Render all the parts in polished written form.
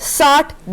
60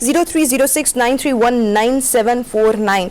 030693197949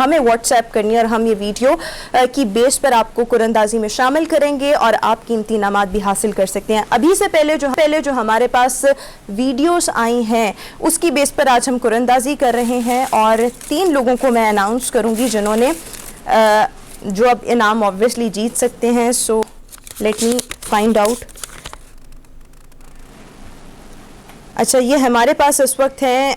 ہمیں what's app کرنی ہے اور ہم یہ ویڈیو کی بیس پر آپ کو قرآن اندازی میں شامل کریں گے اور آپ قیمتی انعامات بھی حاصل کر سکتے ہیں. ابھی سے پہلے جو ہمارے پاس ویڈیوز آئی ہیں اس کی بیس پر آج ہم قرآن اندازی کر رہے ہیں اور 3 لوگوں کو میں اناؤنس کروں گی جنہوں نے جو اب انعام obviously جیت سکتے ہیں. So let me find out. اچھا یہ ہمارے پاس اس وقت ہیں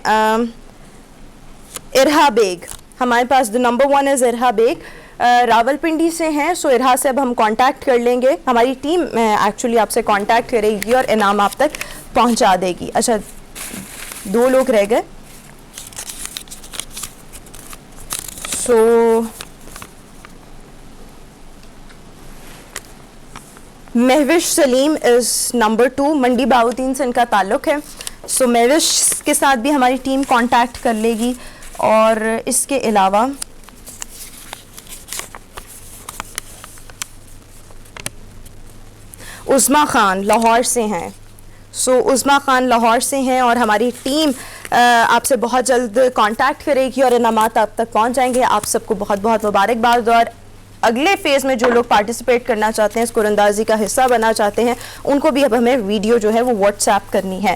ارہا بیگ. ہمارے پاس نمبر 1 از ارہا بیگ, راول پنڈی سے ہیں. سو ارہا سے اب ہم کانٹیکٹ کر لیں گے. ہماری ٹیم ایکچولی آپ سے کانٹیکٹ کرے گی اور انعام آپ تک پہنچا دے گی. اچھا 2 لوگ رہ گئے. سو مہوش سلیم از نمبر 2, منڈی بہاؤدین سے ان کا تعلق ہے. سو مہوش کے ساتھ بھی ہماری ٹیم کانٹیکٹ کر لے گی. اور اس کے علاوہ عظمیٰ خان لاہور سے ہیں. سو عظمیٰ خان لاہور سے ہیں اور ہماری ٹیم آپ سے بہت جلد کانٹیکٹ کرے گی اور انعامات آپ تک پہنچ جائیں گے. آپ سب کو بہت بہت مبارکباد. اور اگلے فیز میں جو لوگ پارٹیسپیٹ کرنا چاہتے ہیں, اس قرآن اندازی کا حصہ بننا چاہتے ہیں, ان کو بھی اب ہمیں ویڈیو جو ہے وہ واٹس ایپ کرنی ہے.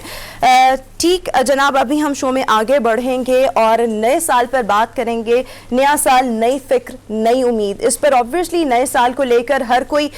ٹھیک جناب, ابھی ہم شو میں آگے بڑھیں گے اور نئے سال پر بات کریں گے. نیا سال, نئی فکر, نئی امید. اس پر obviously نئے سال کو لے کر ہر کوئی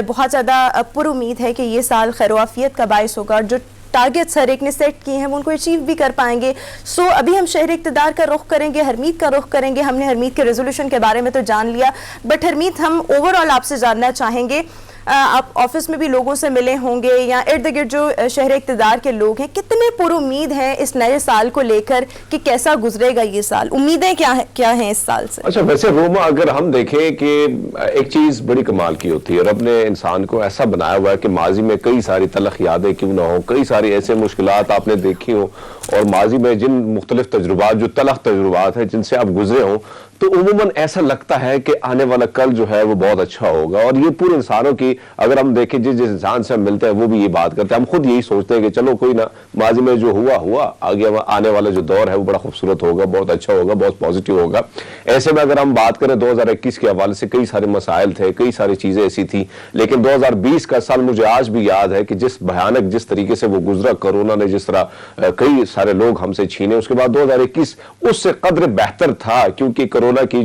بہت زیادہ پر امید ہے کہ یہ سال خیر و عافیت کا باعث ہوگا اور جو ٹارگٹس ہر ایک نے سیٹ کیے ہیں وہ ان کو اچیو بھی کر پائیں گے. سو ابھی ہم شہر اقتدار کا رخ کریں گے, حرمیت کا رخ کریں گے. ہم نے حرمیت کے ریزولوشن کے بارے میں تو جان لیا, بٹ حرمیت ہم اوور آل آپ سے جاننا چاہیں گے. آپ آفس میں بھی لوگوں سے ملے ہوں گے یا ارد گرد جو شہر اقتدار کے لوگ ہیں, کتنے پر امید ہیں اس نئے سال کو لے کر کہ کیسا گزرے گا یہ سال؟ امیدیں کیا ہیں اس سال سے؟ اچھا ویسے روما, اگر ہم دیکھیں کہ ایک چیز بڑی کمال کی ہوتی ہے اور اپنے انسان کو ایسا بنایا ہوا ہے کہ ماضی میں کئی ساری تلخ یادیں کیوں نہ ہوں, کئی ساری ایسے مشکلات آپ نے دیکھی ہوں اور ماضی میں جن مختلف تجربات, جو تلخ تجربات ہیں جن سے آپ گزرے ہوں, تو عموماً ایسا لگتا ہے کہ آنے والا کل جو ہے وہ بہت اچھا ہوگا. اور یہ پورے انسانوں کی, اگر ہم دیکھیں جس انسان سے ہم ملتے ہیں وہ بھی یہ بات کرتے ہیں. ہم خود یہی سوچتے ہیں کہ چلو کوئی نہ, ماضی میں جو ہوا آگے آنے والا جو دور ہے وہ بڑا خوبصورت ہوگا, بہت اچھا ہوگا, بہت پازیٹیو ہوگا. ایسے میں اگر ہم بات کریں 2021 کے حوالے سے کئی سارے مسائل تھے, کئی ساری چیزیں ایسی تھیں, لیکن 2020 کا سال مجھے آج بھی یاد ہے کہ جس طریقے سے وہ گزرا, کرونا نے جس طرح کئی سارے لوگ ہم سے چھینے. اس کے بعد 2021 اس سے قدر بہتر تھا کیونکہ کرونا کی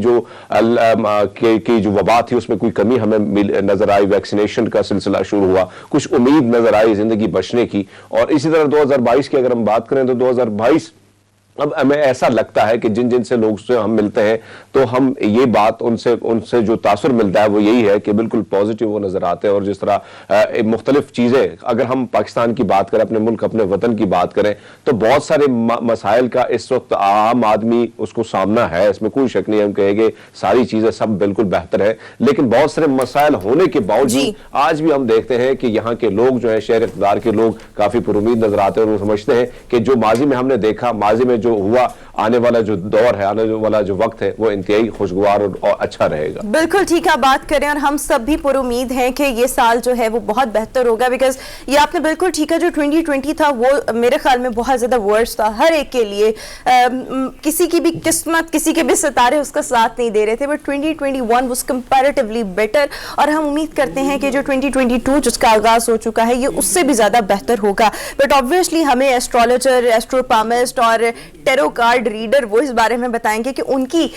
جو وبا تھی اس میں کوئی کمی ہمیں نظر آئی, ویکسینیشن کا سلسلہ شروع ہوا, کچھ امید نظر آئی زندگی بچنے کی. اور اسی طرح 2022 کی اگر ہم بات کریں تو 2022 اب ہمیں ایسا لگتا ہے کہ جن سے لوگ سے ہم ملتے ہیں تو ہم یہ بات ان سے جو تاثر ملتا ہے وہ یہی ہے کہ بالکل پازیٹیو وہ نظر آتے ہیں. اور جس طرح مختلف چیزیں, اگر ہم پاکستان کی بات کریں, اپنے ملک اپنے وطن کی بات کریں, تو بہت سارے مسائل کا اس وقت عام آدمی اس کو سامنا ہے, اس میں کوئی شک نہیں. ہم کہیں گے ساری چیزیں سب بالکل بہتر ہے, لیکن بہت سارے مسائل ہونے کے باوجود آج بھی ہم دیکھتے ہیں کہ یہاں کے لوگ جو ہیں, شہر اقتدار کے لوگ کافی پر امید نظر آتے ہیں اور وہ سمجھتے ہیں کہ جو ماضی میں ہم نے دیکھا, ماضی میں جو ہوا, آنے والا جو دور ہے, آنے والا جو وقت ہے وہ انتہائی خوشگوار اور اچھا رہے گا. بالکل ٹھیک ہے بات کریں, اور ہم سب بھی پر امید ہیں کہ یہ سال جو ہے وہ بہت بہتر ہوگا. بیکاز یہ آپ نے بالکل ٹھیک ہے, جو 2020 تھا وہ میرے خیال میں بہت زیادہ ورس تھا ہر ایک کے لیے. کسی کی بھی قسمت, کسی کے بھی ستارے اس کا ساتھ نہیں دے رہے تھے, بٹ 2021 was comparatively better. اور ہم امید کرتے ہیں کہ جو 2022 جس کا آغاز ہو چکا ہے یہ اس سے بھی زیادہ بہتر ہوگا. بٹ obviously ہمیں ایسٹرولوجر, ایسٹروپامسٹ اور ٹیرو کارڈ ریڈر وہ اس بارے میں بتائیں گے کہ ان کی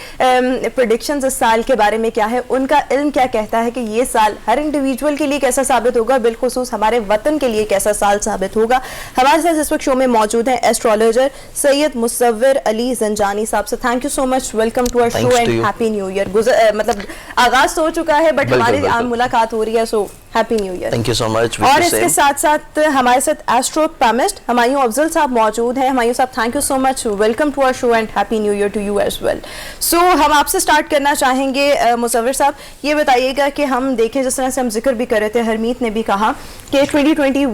پریڈکشنز اس سال کے بارے میں کیا ہے, ان کا علم کیا کہتا ہے کہ یہ سال ہر انڈیویجول کے لیے کیسا ثابت ہوگا, بالخصوص ہمارے وطن کے لیے کیسا سال ثابت ہوگا. ہمارے ساتھ اس وقت شو میں موجود ہیں ایسٹرولوجر سید مصور علی زنجانی صاحب. سے thank you so much, welcome to our show and happy new year. مطلب آغاز تو ہو چکا ہے بٹ ہماری عام ملاقات ہو رہی ہے, so happy new year. Thank you so much. اور اس کے ساتھ ساتھ ہمارے ساتھ ایسٹروپامسٹ ہمایوں افضل صاحب موجود ہیں. ہمایوں صاحب thank you so much, welcome to our show and happy new year to you as well. So ہم آپ سے سٹارٹ کرنا چاہیں گے مصور صاحب, یہ بتائیے گا کہ ہم دیکھیں جس طرح سے ہم ذکر بھی کر رہے تھے, حرمیت نے بھی کہا کہ 2020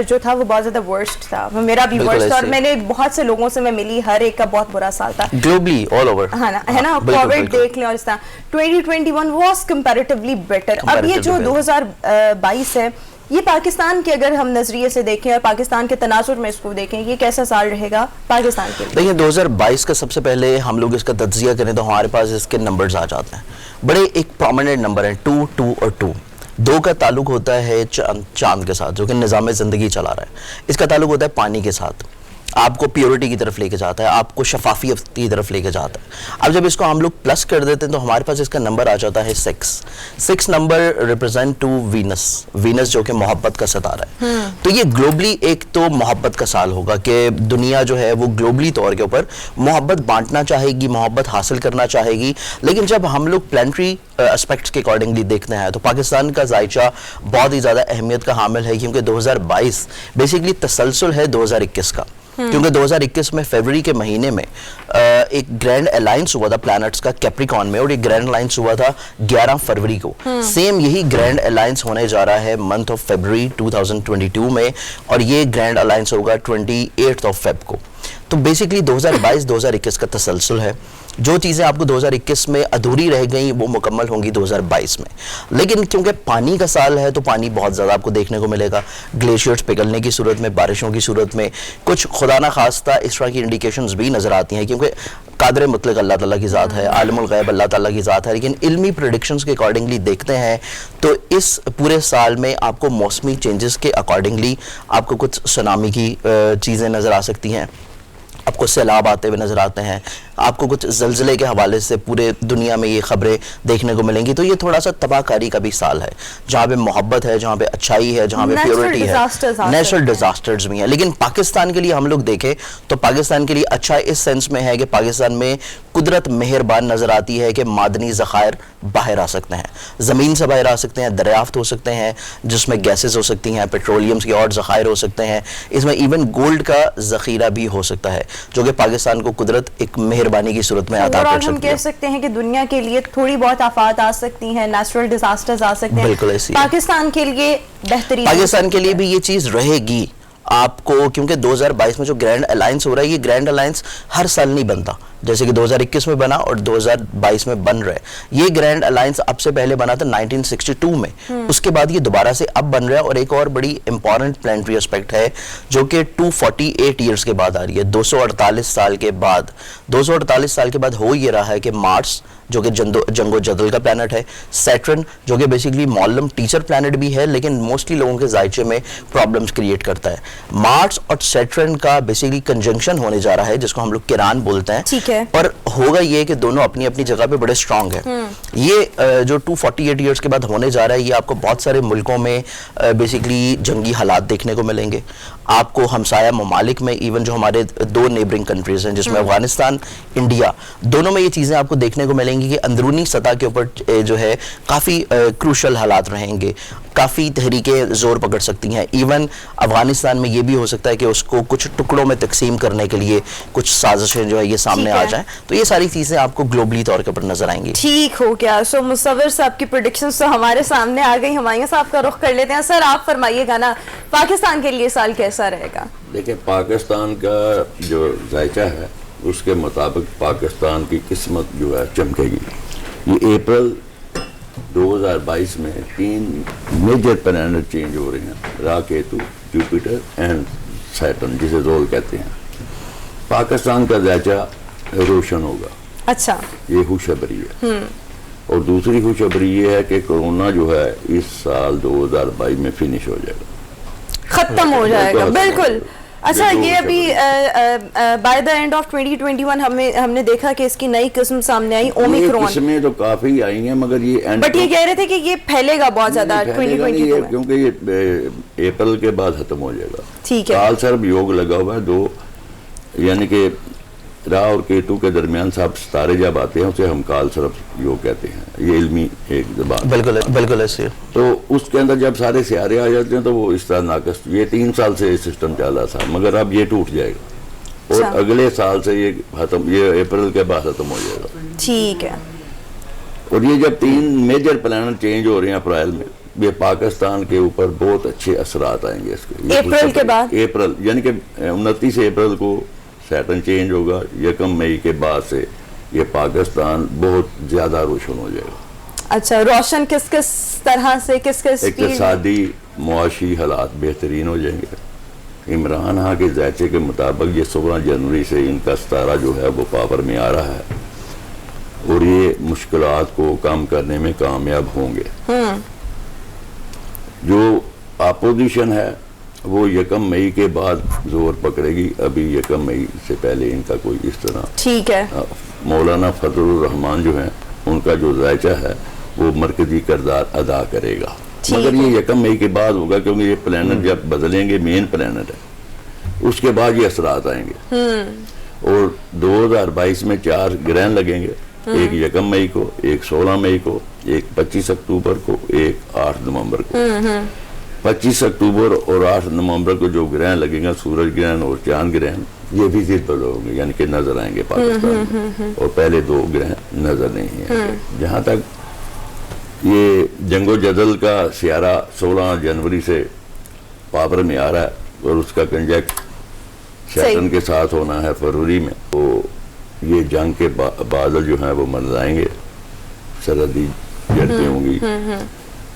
جو تھا وہ بہت زیادہ ورسٹ تھا, میرا بھی ورسٹ تھا, اور میں نے بہت سے لوگوں سے میں ملی, ہر ایک کا بہت برا سال تھا گلوبلی آل اوور, ہے نا. کووڈ دیکھ لیں اور اس طرح 2021 واز کمپیریٹیولی بیٹر. اب یہ جو 2022 ہے یہ پاکستان کے اگر ہم نظریے سے دیکھیں اور پاکستان کے تناظر میں اس کو دیکھیں, یہ کیسا سال رہے گا پاکستان کے لیے؟ دیکھیں 2022 کا سب سے پہلے ہم لوگ اس کا تجزیہ کریں تو ہمارے پاس اس کے نمبرز آ جاتے ہیں. بڑے ایک پرومیننٹ نمبر ہیں 2 2 اور 2. 2 کا تعلق ہوتا ہے چاند کے ساتھ جو کہ نظام زندگی چلا رہا ہے. اس کا تعلق ہوتا ہے پانی کے ساتھ, آپ کو پیورٹی کی طرف لے کے جاتا ہے, آپ کو شفافیت کی طرف لے کے جاتا ہے. اب جب اس کو ہم لوگ پلس کر دیتے ہیں تو ہمارے پاس اس کا نمبر آ جاتا ہے 6 نمبر ریپرزینٹ ٹو وینس جو کہ محبت کا ستارہ ہے. تو یہ گلوبلی ایک تو محبت کا سال ہوگا کہ دنیا جو ہے وہ گلوبلی طور کے اوپر محبت بانٹنا چاہے گی, محبت حاصل کرنا چاہے گی. لیکن جب ہم لوگ پلانٹری اسپیکٹس کے اکارڈنگلی دیکھتے ہیں تو پاکستان کا ذائچہ بہت ہی زیادہ اہمیت کا حامل ہے, کیونکہ 2022 بیسیکلی تسلسل ہے 2021 کا. کیونکہ 2021 میں فیبرری کے مہینے میں ایک گرینڈ الائنس ہوا تھا پلانٹس کا کیپریکون میں, اور یہ گرینڈ الائنس ہوا تھا 11 فروری کو. سیم یہی گرینڈ الائنس ہونے جا رہا ہے منتھ آف فیبرری 2022 میں, اور یہ گرینڈ الائنس ہوگا 28 آف فیب کو. تو بیسیکلی 2022-2021 کا تسلسل ہے. جو چیزیں آپ کو 2021 میں ادھوری رہ گئیں وہ مکمل ہوں گی 2022 میں. لیکن کیونکہ پانی کا سال ہے تو پانی بہت زیادہ آپ کو دیکھنے کو ملے گا, گلیشیئرز پگھلنے کی صورت میں, بارشوں کی صورت میں. کچھ خدا نہ خواستہ اس طرح کی انڈیکیشنز بھی نظر آتی ہیں, کیونکہ قادر مطلق اللہ تعالیٰ کی ذات ہے, عالم الغیب اللہ تعالیٰ کی ذات ہے. لیکن علمی پریڈکشنز کے اکارڈنگلی دیکھتے ہیں تو اس پورے سال میں آپ کو موسمی چینجز کے اکارڈنگلی آپ کو کچھ سونامی کی چیزیں نظر آ سکتی ہیں, آپ کو سیلاب آتے ہوئے نظر آتے ہیں, آپ کو کچھ زلزلے کے حوالے سے پورے دنیا میں یہ خبریں دیکھنے کو ملیں گی. تو یہ تھوڑا سا تباہ کاری کا بھی سال ہے, جہاں پہ محبت ہے, جہاں پہ اچھائی ہے, جہاں پہ پیورٹی ہے, نیچرل ڈیزاسٹرز بھی ہیں. لیکن پاکستان کے لیے ہم لوگ دیکھیں تو پاکستان کے لیے اچھا اس سینس میں ہے کہ پاکستان میں قدرت مہربان نظر آتی ہے کہ معدنی ذخائر باہر آ سکتے ہیں, زمین سے باہر آ سکتے ہیں, دریافت ہو سکتے ہیں, جس میں گیسز ہو سکتی ہیں, پیٹرولیم کے اور ذخائر ہو سکتے ہیں. اس میں ایون گولڈ کا ذخیرہ بھی ہو سکتا ہے جو کہ پاکستان کو قدرت ایک مہربانی کی صورت میں عطا کر سکتی ہے. ہم کہہ سکتے ہیں کہ دنیا کے لیے تھوڑی بہت آفات آ سکتی ہیں, نیچرل ڈیزاسٹرز آ سکتے ہیں, بالکل ایسی پاکستان کے لیے بہترین, پاکستان کے لیے بھی یہ چیز رہے گی آپ کو, کیونکہ 2022 میں جو گرینڈ الائنس ہو رہا ہے یہ گرینڈ الائنس ہر سال نہیں بنتا, جیسے کہ 2021 میں بنا اور 2022 میں بن رہا ہے. یہ گرینڈ الائنس اب سے پہلے بنا تھا 1962 میں, اس کے بعد یہ دوبارہ سے اب بن رہا ہے. اور ایک اور بڑی امپورٹنٹ پلانٹری اسپیکٹ ہے جو کہ 248 ایئرز کے بعد آ رہی ہے, 248 سال کے بعد. 248 سال کے بعد ہو یہ رہا ہے کہ مارس جو کہ جنگ و جدل کا پلانٹ ہے, سیٹرن جو کہ بیسیکلی معلم ٹیچر پلانٹ بھی ہے لیکن موسٹلی لوگوں کے ذائچے میں پرابلمز کریٹ کرتا ہے. مارس اور سیٹرن کا بیسیکلی کنجنکشن ہونے جا رہا ہے جس کو ہم لوگ کیران بولتے ہیں, پر ہوگا یہ کہ دونوں اپنی اپنی جگہ پہ بڑے سٹرونگ ہیں. یہ جو 248 ایئرز کے بعد ہونے جا رہا ہے یہ آپ کو بہت سارے ملکوں میں بیسیکلی جنگی حالات دیکھنے کو ملیں گے. آپ کو ہمسایہ ممالک میں ایون جو ہمارے 2 نیبرنگ کنٹریز ہیں جس میں افغانستان, انڈیا, دونوں میں یہ چیزیں آپ کو دیکھنے کو ملیں گی کہ اندرونی سطح کے اوپر جو ہے کافی کروشل حالات رہیں گے, کافی تحریکیں زور پکڑ سکتی ہیں. ایون افغانستان میں یہ بھی ہو سکتا ہے کہ اس کو کچھ ٹکڑوں میں تقسیم کرنے کے لیے کچھ سازشیں جو ہے یہ سامنے آ جائیں. تو یہ ساری چیزیں آپ کو گلوبلی طور کے اوپر نظر آئیں گی. ٹھیک ہو گیا. سو مصور صاحب کی پریڈکشنز تو ہمارے سامنے آ گئی, ہمایوں صاحب کا رخ کر لیتے ہیں. سر آپ فرمائیے گا نا پاکستان کے لیے سال کیسا رہے گا؟ دیکھیں پاکستان کا جو ذائچہ ہے اس کے مطابق پاکستان کی قسمت جو ہے چمکے گی. یہ اپریل 2022 میں 3 میجر پلانٹ چینج ہو رہے ہیں, راکیتو, جوپیٹر اینڈ سیٹرن جسے زول کہتے ہیں. پاکستان کا ذائچہ روشن ہوگا. اچھا, یہ خوشخبری ہے. اور دوسری خوشخبری یہ ہے کہ کورونا جو ہے اس سال 2022 میں فنش ہو جائے گا, ختم ہو جائے گا. بالکل. اچھا, یہ ابھی بائی دا اینڈ آف 2021 ہم نے دیکھا کہ اس کی نئی قسم سامنے آئی, اومیکرون. قسمیں تو کافی آئی ہیں مگر یہ بٹ یہ کہہ رہے تھے کہ یہ پھیلے گا بہت زیادہ 2022 میں, کیونکہ یہ اپریل کے بعد ختم ہو جائے گا. ٹھیک ہے. کال سرب یوگ لگا ہوا ہے 2, یعنی کہ راہ اور کیتو کے درمیان صاحب ستارے جب آتے ہیں اسے ہم کال سرب یوگ کہتے ہیں. یہ علمی ایک زبان. بالکل ایسے. تو اس کے اندر جب سارے سیارے آ جاتے ہیں تو وہ اس طرح ناقص. یہ 3 سال سے یہ سسٹم چلا تھا مگر اب یہ ٹوٹ جائے گا اور اگلے سال سے یہ ختم, یہ اپریل کے بعد ختم ہو جائے گا. ٹھیک ہے. اور یہ جب 3 میجر پلانٹ چینج ہو رہے ہیں اپریل میں, یہ پاکستان کے اوپر بہت اچھے اثرات آئیں گے اس کے. اپریل کے بعد, اپریل یعنی کہ 29 اپریل کو سیٹرن چینج ہوگا, 1 مئی کے بعد سے یہ پاکستان بہت زیادہ روشن ہو جائے گا. اچھا, روشن کس طرح سے, کس اقتصادی, معاشی حالات بہترین ہو جائیں گے. عمران ہاں کے ذائچے کے مطابق یہ 16 جنوری سے ان کا ستارہ جو ہے وہ پاور میں آ رہا ہے اور یہ مشکلات کو کم کرنے میں کامیاب ہوں گے. جو اپوزیشن ہے وہ 1 مئی کے بعد زور پکڑے گی. ابھی 1 مئی سے پہلے ان کا کوئی اس طرح. ٹھیک ہے. مولانا فضل الرحمان جو ہیں ان کا جو ذائچہ ہے وہ مرکزی کردار ادا کرے گا, مگر یہ 1 مئی کے بعد ہوگا کیونکہ یہ پلانٹ جب بدلیں گے, مین پلانٹ ہے, اس کے بعد یہ اثرات آئیں گے. اور 2022 میں 4 گرہن لگیں گے, ایک 1 مئی کو, ایک 16 مئی کو, ایک 25 اکتوبر کو, ایک 8 نومبر کو. 25 اکتوبر اور 8 نومبر کو جو گرہن لگیں گا, سورج گرہن اور چاند گرہن, یہ بھی ویزیبل ہوں گے, یعنی کہ نظر آئیں گے پاکستان میں. اور پہلے 2 گرہن نظر نہیں آئیں گے. جہاں تک یہ جنگ و جدل کا سیارہ 16 جنوری سے پاور میں آ رہا ہے اور اس کا کنجیکٹ سیٹرن کے ساتھ ہونا ہے فروری میں, تو یہ جنگ کے بادل جو ہیں وہ منڈرائیں گے, سرحدی جنگیں ہوں گی.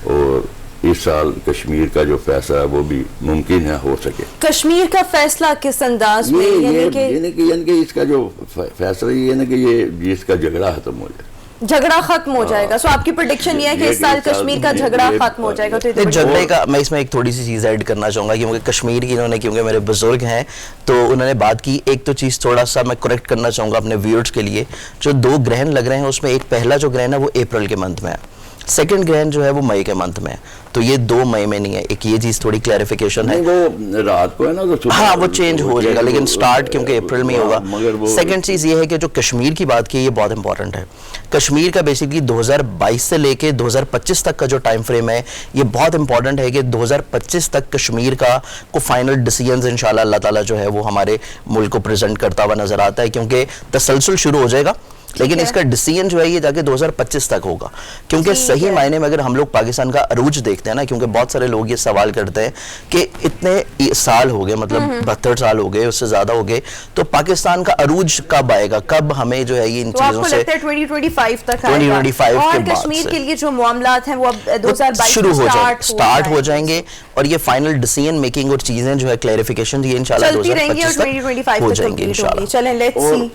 اور اس سال کشمیر کا جو فیصلہ ہے وہ بھی ممکن ہے ہو سکے. کشمیر کا فیصلہ کس انداز میں, یعنی کہ اس کا جو فیصلہ یہ ہے نا کہ یہ اس کا جھگڑا ختم ہو جائے, جھگڑا ختم ہو جائے گا. سو آپ کی پریڈکشن یہ ہے کہ اس سال کشمیر کا جھگڑا ختم ہو جائے گا. تو جھگڑے کا میں اس میں ایک تھوڑی سی چیز ایڈ کرنا چاہوں گا, کیونکہ کشمیر کی انہوں نے, کیونکہ میرے بزرگ ہیں تو انہوں نے بات کی. ایک تو چیز تھوڑا سا میں کریکٹ کرنا چاہوں گا اپنے ویورز کے لیے. جو 2 گرہن لگ رہے ہیں اس میں ایک پہلا جو گرہن ہے وہ اپریل کے منتھ میں ہے, سیکنڈ گرہن جو ہے وہ مئی کے منتھ میں ہے. تو یہ 2 مئی میں نہیں ہے. ایک یہ چیز تھوڑی کلیریفیکیشن ہے. وہ رات کو ہے نا, ہاں وہ چینج ہو جائے گا, لیکن سٹارٹ کیونکہ اپریل میں ہوگا. سیکنڈ چیز یہ ہے کہ جو کشمیر کی بات کی, یہ بہت امپورٹنٹ ہے. کشمیر کا بیسیکلی 2022 سے لے کے 2025 تک کا جو ٹائم فریم ہے یہ بہت امپورٹنٹ ہے کہ 2025 تک کشمیر کا کو فائنل ڈیسیجنز انشاءاللہ اللہ تعالیٰ جو ہے وہ ہمارے ملک کو پریزنٹ کرتا ہوا نظر آتا ہے, کیونکہ تسلسل شروع ہو جائے گا لیکن اس کا ڈیسیجن جو ہے یہ جا کے 2025 تک ہوگا. کیونکہ صحیح معنی میں اگر ہم لوگ پاکستان کا عروج دیکھتے ہیں نا, کیونکہ بہت سارے لوگ یہ سوال کرتے ہیں کہ اتنے سال ہو گئے, مطلب 72 سال ہو گئے, اس سے زیادہ ہو گئے, تو پاکستان کا عروج کب آئے گا, کب ہمیں جو ہے یہ ان چیزوں سے 2025 تک آئے گا. اور کشمیر کے لیے جو معاملات ہیں وہ اب 2022 شروع ہو سٹارٹ ہو جائیں گے, اور یہ فائنل ڈیسیجن میکنگ اور چیزیں جو ہے کلیریفیکیشن یہ انشاءاللہ 2025 تک ہو جائیں گے انشاءاللہ. چلیں لیٹس سی.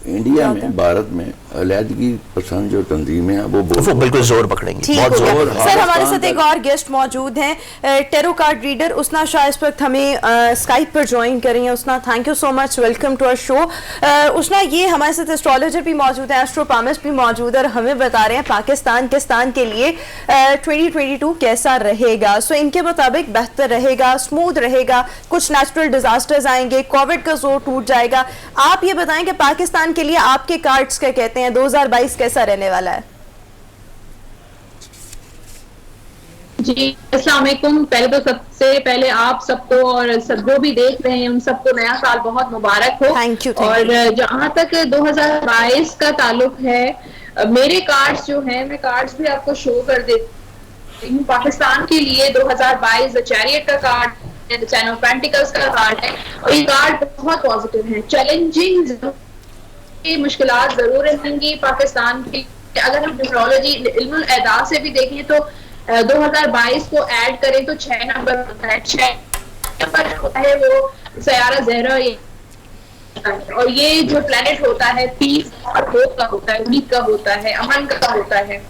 انڈیا میں, بھارت میں علیحدگی پسند جو تنظیمیں ہیں وہ بالکل زور پکڑیں گی. بہت زور. سر ہمارے ساتھ ایک اور گیسٹ موجود ہیں, ٹیرو کارڈ ریڈر اسنا شاہ اس وقت ہمیں اسکائپ پر جوائن کر رہی ہیں. Asna thank you so much, welcome to our show. Asna یہ ہمارے ساتھ اسٹرالوجر بھی موجود ہیں, ایسٹرو پامسٹ بھی موجود ہے, اور ہمیں بتا رہے ہیں پاکستان کے لیے 2022 کیسا رہے گا. سو ان کے مطابق بہتر رہے گا, اسموتھ رہے گا, کچھ نیچرل ڈیزاسٹرز آئیں گے, کووڈ کا زور ٹوٹ جائے گا. آپ یہ بتائیں کہ پاکستان کے لیے آپ کے کارڈز کیا کہتے ہیں, 2022 کیسا رہنے والا ہے؟ جی السلام علیکم. پہلے تو سب سے پہلے آپ سب کو اور سب جو بھی دیکھ رہے ہیں ان سب کو نیا سال بہت مبارک ہو. اور جہاں تک 2022 کا تعلق ہے, میرے کارڈز جو ہیں, میں کارڈز بھی آپ کو شو کر دیتی ہوں. پاکستان کے لیے 2022 چیریٹ کا کارڈ, ٹین آف پینٹیکلز کا کارڈ ہے, اور یہ کارڈ بہت پازیٹیو ہیں. چیلنجنگ مشکلات ضرور رہیں گی پاکستان کی. اگر ہم نیورولوجی علم الاعداد سے بھی دیکھیں تو 2022 کو ایڈ کریں تو 6 نمبر ہوتا ہے. 6 نمبر ہوتا ہے وہ سیارہ زہرا, اور یہ جو پلانٹ ہوتا ہے پیس اور ہوپ کا ہوتا ہے, امید کا ہوتا ہے, امن کا ہوتا ہے.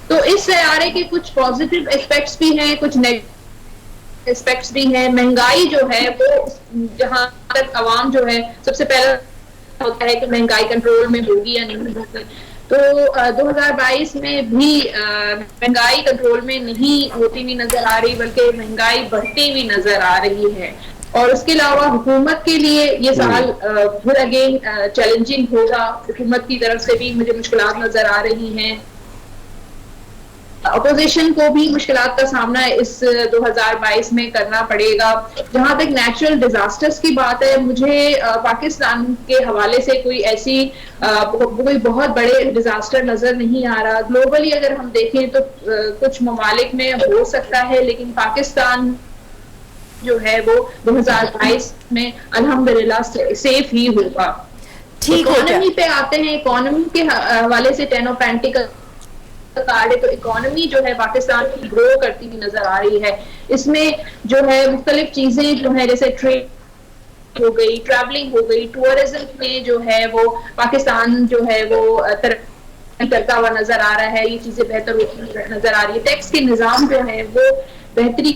تو اس سیارے کے کچھ پازیٹیو اسپیکٹس بھی ہیں, کچھ نیگیٹو اسپیکٹس بھی ہیں. مہنگائی جو ہے وہ, جہاں تک عوام جو ہے سب سے پہلے ہوتا ہے کہ مہنگائی کنٹرول میں ہوگی یا نہیں ہوگی, تو 2022 میں بھی مہنگائی کنٹرول میں نہیں ہوتی ہوئی نظر آ رہی, بلکہ مہنگائی بڑھتی ہوئی نظر آ رہی ہے. اور اس کے علاوہ حکومت کے لیے یہ سال پھر اگین چیلنجنگ ہوگا. حکومت کی طرف سے بھی مجھے مشکلات نظر آ رہی ہیں. اپوزیشن کو بھی مشکلات کا سامنا اس 2022 میں کرنا پڑے گا. جہاں تک نیچرل ڈیزاسٹرز کی بات ہے, مجھے پاکستان کے حوالے سے کوئی ایسی کوئی بہت بڑے ڈیزاسٹر نظر نہیں آ رہا. گلوبلی اگر ہم دیکھیں تو کچھ ممالک میں ہو سکتا ہے, لیکن پاکستان جو ہے وہ 2022 میں الحمدللہ سیف ہی ہوگا. اکانومی پہ آتے ہیں. اکانومی کے حوالے سے 10 آف پینٹیکل کارڈ ہے تو اکانومی جو ہے پاکستان کی گرو کرتی ہوئی نظر آ رہی ہے. اس میں جو ہے مختلف چیزیں جو ہے جیسے ٹریڈ ہو گئی, ٹریولنگ ہو گئی, ٹورزم میں جو ہے وہ پاکستان جو ہے وہ ترقی کرتا ہوا نظر آ رہا ہے, یہ چیزیں بہتر ہوتی نظر آ رہی ہے. ٹیکس کے نظام جو ہے وہ بہتری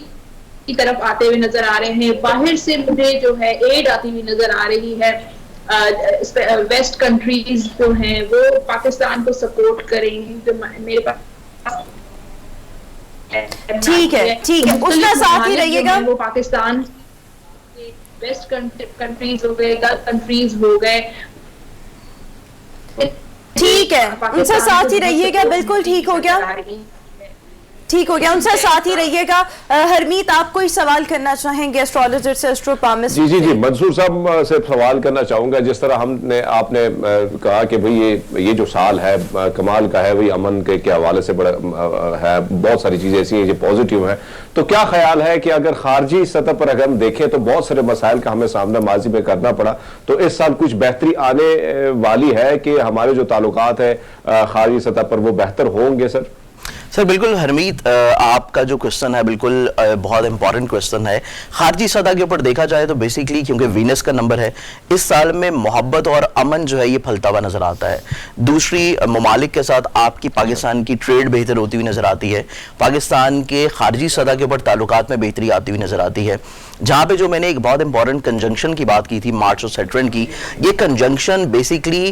کی طرف آتے ہوئے نظر آ رہے ہیں. باہر سے مجھے جو ہے ایڈ آتی ہوئی نظر آ رہی ہے. ویسٹ کنٹریز جو ہیں وہ پاکستان کو سپورٹ کریں گی. جو میرے پاس ٹھیک ہے اس کا ساتھ ہی رہیے گا. وہ پاکستان ویسٹ کنٹریز ہو گئے, گلف کنٹریز ہو گئے, ٹھیک ہے ان سے ساتھ ہی رہیے گا. بالکل ٹھیک ہو گیا, ٹھیک ہو گیا, ان سے ساتھ ہی رہیے گا. ہرمیت آپ کوئی سوال کرنا چاہیں گے ایسٹرولوجر سے, ایسٹروپامسٹ؟ جی منصور صاحب سے سوال کرنا چاہوں گا. جس طرح آپ نے کہا کہ بھئی یہ جو سال ہے کمال کا ہے, وہی امن کے حوالے سے بڑا ہے, بہت ساری چیزیں ایسی ہیں جو پازیٹیو ہیں, تو کیا خیال ہے کہ اگر خارجی سطح پر اگر ہم دیکھیں تو بہت سارے مسائل کا ہمیں سامنا ماضی میں کرنا پڑا, تو اس سال کچھ بہتری آنے والی ہے کہ ہمارے جو تعلقات ہیں خارجی سطح پر وہ بہتر ہوں گے؟ سر بالکل ہرمیت, آپ کا جو کوشچن ہے بالکل بہت امپورٹنٹ کوشچن ہے. خارجی سطح کے اوپر دیکھا جائے تو بیسیکلی کیونکہ وینس کا نمبر ہے, اس سال میں محبت اور امن جو ہے یہ پھلتا ہوا نظر آتا ہے. دوسری ممالک کے ساتھ آپ کی پاکستان کی ٹریڈ بہتر ہوتی ہوئی نظر آتی ہے. پاکستان کے خارجی سطح کے اوپر تعلقات میں بہتری آتی ہوئی نظر آتی ہے. جہاں پہ جو میں نے ایک بہت امپورٹنٹ کنجنکشن کی بات کی تھی, مارچ اور سیٹرن کی, یہ کنجنکشن بیسیکلی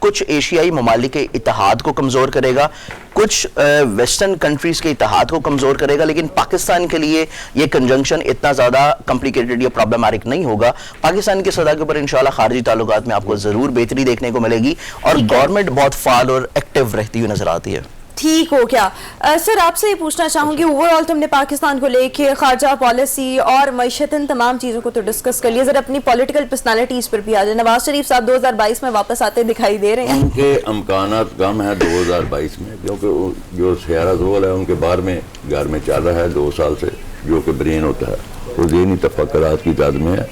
کچھ ایشیائی ممالک کے اتحاد کو کمزور کرے گا, کچھ ویسٹرن کنٹریز کے اتحاد کو کمزور کرے گا, لیکن پاکستان کے لیے یہ کنجنکشن اتنا زیادہ کمپلیکیٹڈ یا پرابلمٹک نہیں ہوگا. پاکستان کی سطح کے اوپر انشاءاللہ خارجی تعلقات میں آپ کو ضرور بہتری دیکھنے کو ملے گی, اور گورنمنٹ بہت فعال اور ایکٹیو رہتی ہوئی نظر آتی ہے. ٹھیک ہو گیا. سر آپ سے یہ پوچھنا چاہوں گی, اوور آل تو ہم نے پاکستان کو لے کے خارجہ پالیسی اور معیشت ان تمام چیزوں کو تو ڈسکس کر لیا, ذرا اپنی پولیٹیکل پرسنالٹیز پر بھی آ جائے. نواز شریف صاحب 2022 میں واپس آتے دکھائی دے رہے ہیں. ان کے امکانات کم ہیں 2022 میں, کیونکہ جو سیارہ زول ہے ان کے بار میں گھر میں چل رہا ہے 2 سال سے, جو کہ برین ہوتا ہے وہ ذہنی تفکرات کی تعداد میں ہے.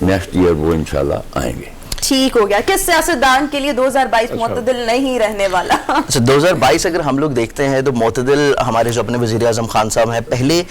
نیکسٹ ایئر وہ انشاءاللہ آئیں گے. ٹھیک ہو گیا. کس سیاستدان کے لیے 2022 معتدل نہیں رہنے والا؟ 2022 اگر ہم لوگ دیکھتے ہیں تو معتدل ہمارے جو اپنے وزیر اعظم خان صاحب ہیں, پہلے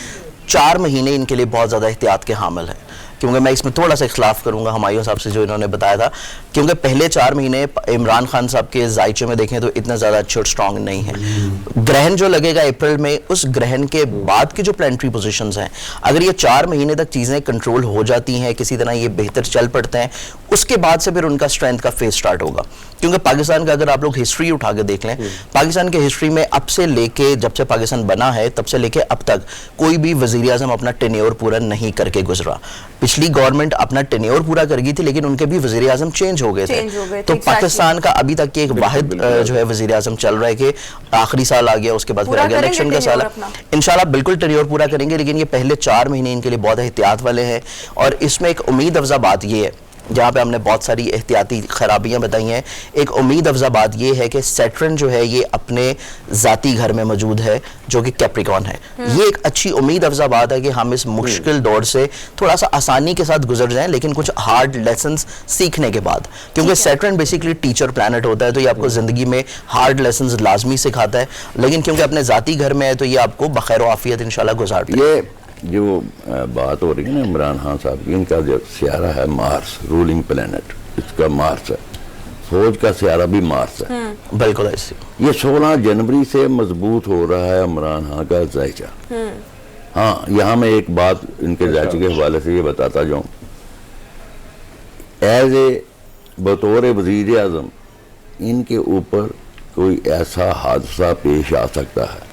4 مہینے ان کے لیے بہت زیادہ احتیاط کے حامل ہیں. کیونکہ میں اس میں تھوڑا سا اختلاف کروں گا ہمایوں صاحب سے جو انہوں نے بتایا تھا, کیونکہ پہلے 4 مہینے عمران خان صاحب کے ذائچے میں دیکھیں تو اتنا زیادہ اچھے اور سٹرونگ نہیں ہیں. گرہن جو لگے گا اپریل میں, اس گرہن کے بعد کی جو پلانٹری پوزیشنز ہیں, اگر یہ 4 مہینے تک چیزیں کنٹرول ہو جاتی ہیں, کسی طرح یہ بہتر چل پڑتے ہیں, اس کے بعد سے پھر ان کا اسٹرینتھ کا فیز سٹارٹ ہوگا. کیونکہ پاکستان کا اگر آپ لوگ ہسٹری اٹھا کے دیکھ لیں, پاکستان کے ہسٹری میں اب سے لے کے جب سے پاکستان بنا ہے تب سے لے کے اب تک کوئی بھی وزیر اعظم اپنا ٹینیور پورا نہیں کر کے گزرا. پچھلی گورنمنٹ اپنا ٹینیور پورا کر گئی تھی, لیکن ان کے بھی وزیر اعظم چینج ہو گئے تھے. تو پاکستان کا ابھی تک ایک واحد جو ہے وزیر اعظم چل رہا ہے کہ آخری سال آ گیا, اس کے بعد پھر آگے الیکشن کا سال ہے. انشاءاللہ بالکل ٹینیور پورا کریں گے, لیکن یہ پہلے 4 مہینے ان کے لیے بہت احتیاط والے ہیں. اور اس میں ایک امید افزا بات یہ ہے, جہاں پہ ہم نے بہت ساری احتیاطی خرابیاں بتائی ہیں, ایک امید افزا بات یہ ہے کہ سیٹرن جو ہے یہ اپنے ذاتی گھر میں موجود ہے جو کہ کیپریکون ہے. یہ ایک اچھی امید افزا بات ہے کہ ہم اس مشکل دور سے تھوڑا سا آسانی کے ساتھ گزر جائیں, لیکن کچھ ہارڈ لیسنز سیکھنے کے بعد, کیونکہ سیٹرن بیسیکلی ٹیچر پلانٹ ہوتا ہے, تو یہ آپ کو زندگی میں ہارڈ لیسنز لازمی سکھاتا ہے, لیکن کیونکہ اپنے ذاتی گھر میں ہے تو یہ آپ کو بخیر و عافیت انشاءاللہ گزارتا ہے. جو بات ہو رہی ہے نا عمران خان صاحب کی, ان کا جو سیارہ ہے مارس, رولنگ پلانٹ اس کا مارس ہے, فوج کا سیارہ بھی مارس ہے. بالکل ایسے یہ 16 جنوری سے مضبوط ہو رہا ہے عمران خان کا ذائچہ. ہاں یہاں میں ایک بات ان کے ذائچے کے حوالے سے یہ بتاتا جاؤں, ایز اے بطور وزیر اعظم ان کے اوپر کوئی ایسا حادثہ پیش آ سکتا ہے.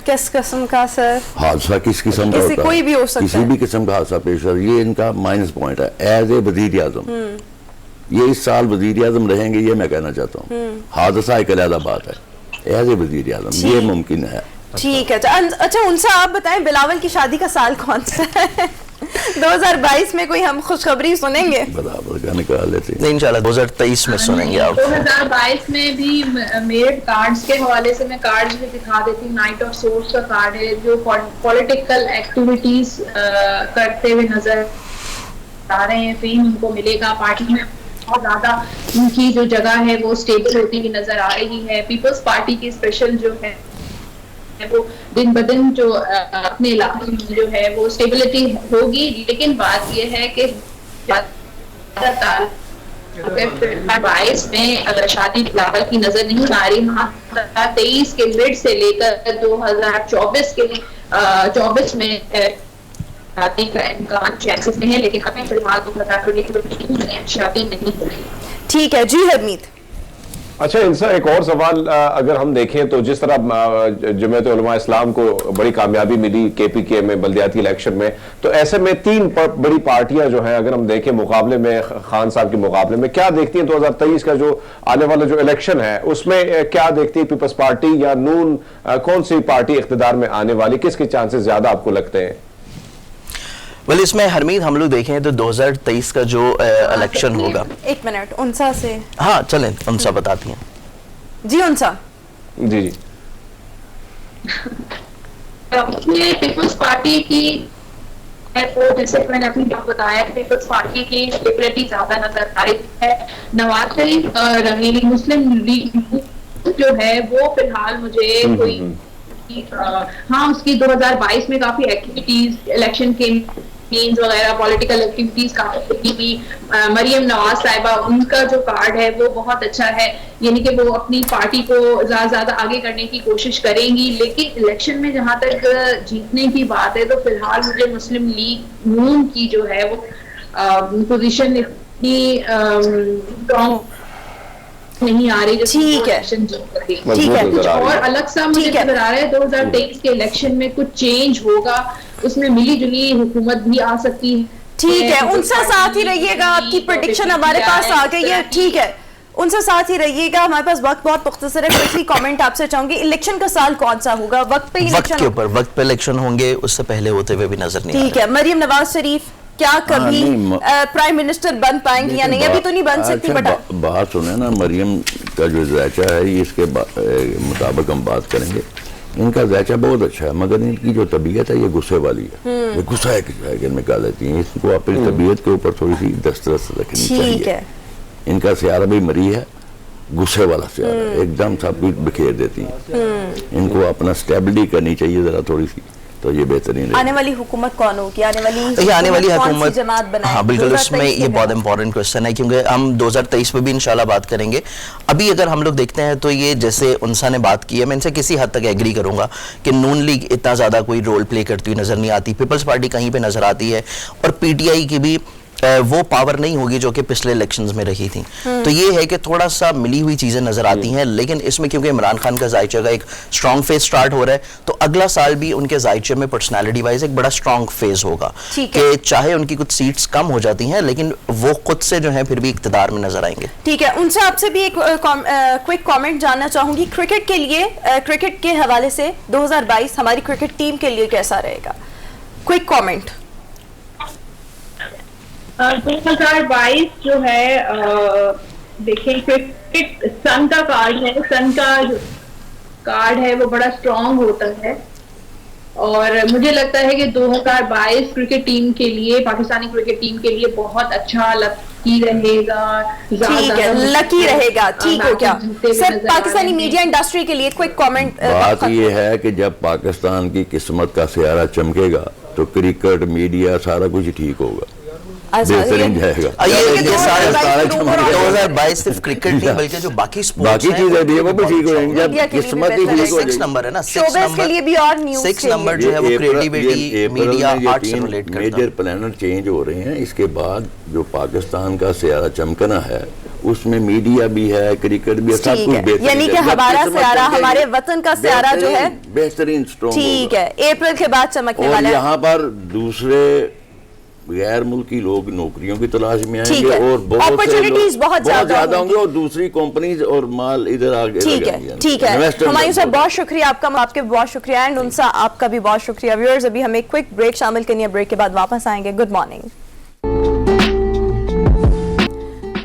کس قسم کا سر حادثہ؟ کس قسم کا ہوتا ہے؟ کوئی بھی ہو سکتا ہے, کسی بھی قسم کا حادثہ پیش آ, یہ ان کا مائنس پوائنٹ ہے ایز اے وزیر اعظم. یہ اس سال وزیر اعظم رہیں گے یہ میں کہنا چاہتا ہوں. حادثہ ایک علیحدہ بات ہے, ایز اے وزیر اعظم یہ ممکن ہے. ٹھیک ہے. اچھا ان سے آپ بتائیں بلاول کی شادی کا سال کون سا ہے؟ 2022 میں کوئی ہم خوشخبری سنیں گے؟ برابر کا نکال لیتے ہیں انشاءاللہ 2023 میں سنیں گے آپ. 2022 میں بھی میرٹ کارڈز کے حوالے سے میں کارڈز بھی دکھا دیتی ہوں. نائٹ آف سورس کا کارڈ ہے جو پولیٹیکل ایکٹیویٹیز کرتے ہوئے نظر آ رہے ہیں, فیم ان کو ملے گا پارٹی میں, بہت زیادہ ان کی جو جگہ ہے وہ اسٹیبل ہوتی ہوئی نظر آ رہی ہے. پیپلز پارٹی کی اسپیشل جو ہے وہ دن بدن جو اپنے علاقے میں جو ہے وہ اسٹیبلٹی ہوگی, لیکن بات یہ ہے کہ 22 میں اگر شادی بلاول کی نظر نہیں آ رہی, ہاں 23 کے مڈ سے لے کر 2024 میں شادی کا امکان چانسز میں ہے, لیکن ابھی فی الحال 2022 میں شادی نہیں ہو رہی. ٹھیک ہے جی حمید. اچھا انسا ایک اور سوال اگر ہم دیکھیں تو جس طرح جمعیت علماء اسلام کو بڑی کامیابی ملی کے پی کے میں بلدیاتی الیکشن میں, تو ایسے میں 3 بڑی پارٹیاں جو ہیں اگر ہم دیکھیں مقابلے میں خان صاحب کے مقابلے میں, کیا دیکھتی ہیں 2023 کا جو آنے والا جو الیکشن ہے اس میں کیا دیکھتی ہے پیپلز پارٹی یا نون, کون سی پارٹی اقتدار میں آنے والی, کس کے چانسز زیادہ آپ کو لگتے ہیں؟ ولی اس میں حمید ہم لوگ دیکھیں تو 2023 کا جو الیکشن ہوگا, ایک منٹ انسا سے, ہاں چلیں انسا بتاتی ہیں. جی انسا. جی پیپلز پارٹی کی جیسے میں نے اپنی بات بتایا, پیپلز پارٹی کی اسٹیبلٹی زیادہ نظر آ رہی ہے. نواز شریف رنگیلی مسلم لیگ جو ہے وہ فی الحال مجھے کوئی ہاں اس کی 2022 میں کافی ایکٹیویٹیز, الیکشن کیمپینز وغیرہ, پولیٹیکل ایکٹیویٹیز کافی بھی. مریم نواز صاحبہ ان کا جو کارڈ ہے وہ بہت اچھا ہے, یعنی کہ وہ اپنی پارٹی کو زیادہ آگے کرنے کی کوشش کریں گی. لیکن الیکشن میں جہاں تک جیتنے کی بات ہے تو فی الحال مجھے مسلم لیگ نون کی جو ہے وہ پوزیشن اتنی اسٹرانگ نہیں آ رہی. ٹھیک ہے ٹھیک ہے, کچھ اور الگ سا مجھے نظر آ رہا ہے 2023 کے الیکشن میں کچھ چینج ہوگا, اس میں ملی جلی حکومت بھی آ سکتی ہے. ٹھیک ہے ان سے ساتھ ہی رہیے گا, آپ کی پریڈکشن ہمارے پاس آ گئی ہے. ٹھیک ہے ان سے ساتھ ہی رہیے گا, ہمارے پاس وقت بہت مختصر ہے. کوئکلی کامنٹ آپ سے چاہوں گی, الیکشن کا سال کون سا ہوگا؟ وقت پہ وقت کے اوپر, وقت پہ الیکشن ہوں گے, اس سے پہلے ہوتے ہوئے بھی نظر نہیں. ٹھیک ہے. مریم نواز شریف کیا کبھی پرائم منسٹر بن پائیں گی یا نہیں؟ ابھی تو نہیں بن سکتی. بات سنیں نا, مریم کا جو ذائقہ ہے اس کے مطابق ہم بات کریں گے. ان کا ذائقہ بہت اچھا ہے, مگر ان کی جو طبیعت ہے یہ غصے والی ہے. یہ غصہ ہے کہ نکال لیتی ہیں, اس کو اپنی طبیعت کے اوپر تھوڑی سی دسترس رکھنی چاہیے. ان کا سیارہ بھی مری ہے, غصے والا سیارہ, ایک دم سب کچھ بکھیر دیتی ہیں. ان کو اپنا سٹیبلٹی کرنی چاہیے ذرا تھوڑی سی, تو یہ بہترین. آنے والی حکومت کون ہوگی؟ آنے والی حکومت جماعت بنائے؟ ہاں بالکل, اس میں یہ بہت امپورٹنٹ کوشچن ہے, کیونکہ ہم 2023 میں بھی انشاءاللہ بات کریں گے. ابھی اگر ہم لوگ دیکھتے ہیں تو یہ جیسے انسا نے بات کی ہے, میں ان سے کسی حد تک ایگری کروں گا کہ نون لیگ اتنا زیادہ کوئی رول پلے کرتی ہوئی نظر نہیں آتی. پیپلز پارٹی کہیں پہ نظر آتی ہے, اور پی ٹی آئی کی بھی وہ پاور نہیں ہوگی جو کہ پچھلے الیکشنز میں رہی تھی. تو یہ ہے کہ تھوڑا سا ملی ہوئی چیزیں نظر آتی ہیں, لیکن اس میں کیونکہ عمران خان کا ذائچہ کا ایک اسٹرانگ فیز سٹارٹ ہو رہا ہے, تو اگلا سال بھی ان کے ذائچے میں پرسنالٹی وائز ایک بڑا اسٹرانگ فیز ہوگا, کہ چاہے ان کی کچھ سیٹس کم ہو جاتی ہیں لیکن وہ خود سے جو ہیں پھر بھی اقتدار میں نظر آئیں گے. ٹھیک ہے, ان سے آپ سے بھی ایک کوئک کامنٹ جاننا چاہوں گی. کرکٹ کے لیے, کرکٹ کے حوالے سے 2022 ہماری کرکٹ ٹیم کے لیے کیسا رہے گا؟ Quick comment. 2022 جو ہے دیکھیں کرکٹ سن کا کارڈ ہے, سن کا کارڈ ہے وہ بڑا اسٹرانگ ہوتا ہے, اور مجھے لگتا ہے کہ 2022 کرکٹ ٹیم کے لیے, پاکستانی کرکٹ ٹیم کے لیے بہت اچھا لکی رہے گا. ٹھیک ہے, لکی رہے گا. ٹھیک ہو کیا سر, پاکستانی میڈیا انڈسٹری کے لیے کوئک کامنٹ. بات یہ ہے کہ جب پاکستان کی قسمت کا سیارہ چمکے گا تو کرکٹ, میڈیا, سارا کچھ ٹھیک ہوگا, بہترین جائے گا. 2022 صرف کرکٹ نہیں بلکہ جو باقی سپورٹس ہیں, چیزیں بھی وہ بھی ٹھیک ہو جائیں گی جب قسمت ہی ٹھیک ہو جائے گی. 6 نمبر ہے نا, شوبز کے لیے بھی اور نیوز 6 نمبر جو ہے وہ کریڈیبلٹی, میڈیا, آرٹ سے ریلیٹ کرتا ہے. میجر پلانٹ چینج ہو رہے ہیں, اس کے بعد جو پاکستان کا سیارہ چمکنا ہے اس میں میڈیا بھی ہے, کرکٹ بھی ہے, سب کچھ بہترین. یعنی کہ ہمارا سیارہ, ہمارے وطن کا سیارہ جو ہے بہترین اسٹرانگ. ٹھیک ہے, اپریل کے بعد چمکنے والا ہے. یہاں پر دوسرے غیر ملکی لوگ نوکریوں کی تلاش میں آئیں گے, اور بہت زیادہ ہوں گے, اور دوسری کمپنیز اور مال ادھر آگے. ٹھیک ہے, ہمایوں صاحب بہت شکریہ آپ کا, آپ کے بہت شکریہ, اینڈ انسا آپ کا بھی بہت شکریہ. ویورز ابھی ہمیں کوئک بریک شامل کرنی ہے, بریک کے بعد واپس آئیں گے. Good morning.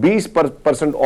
20%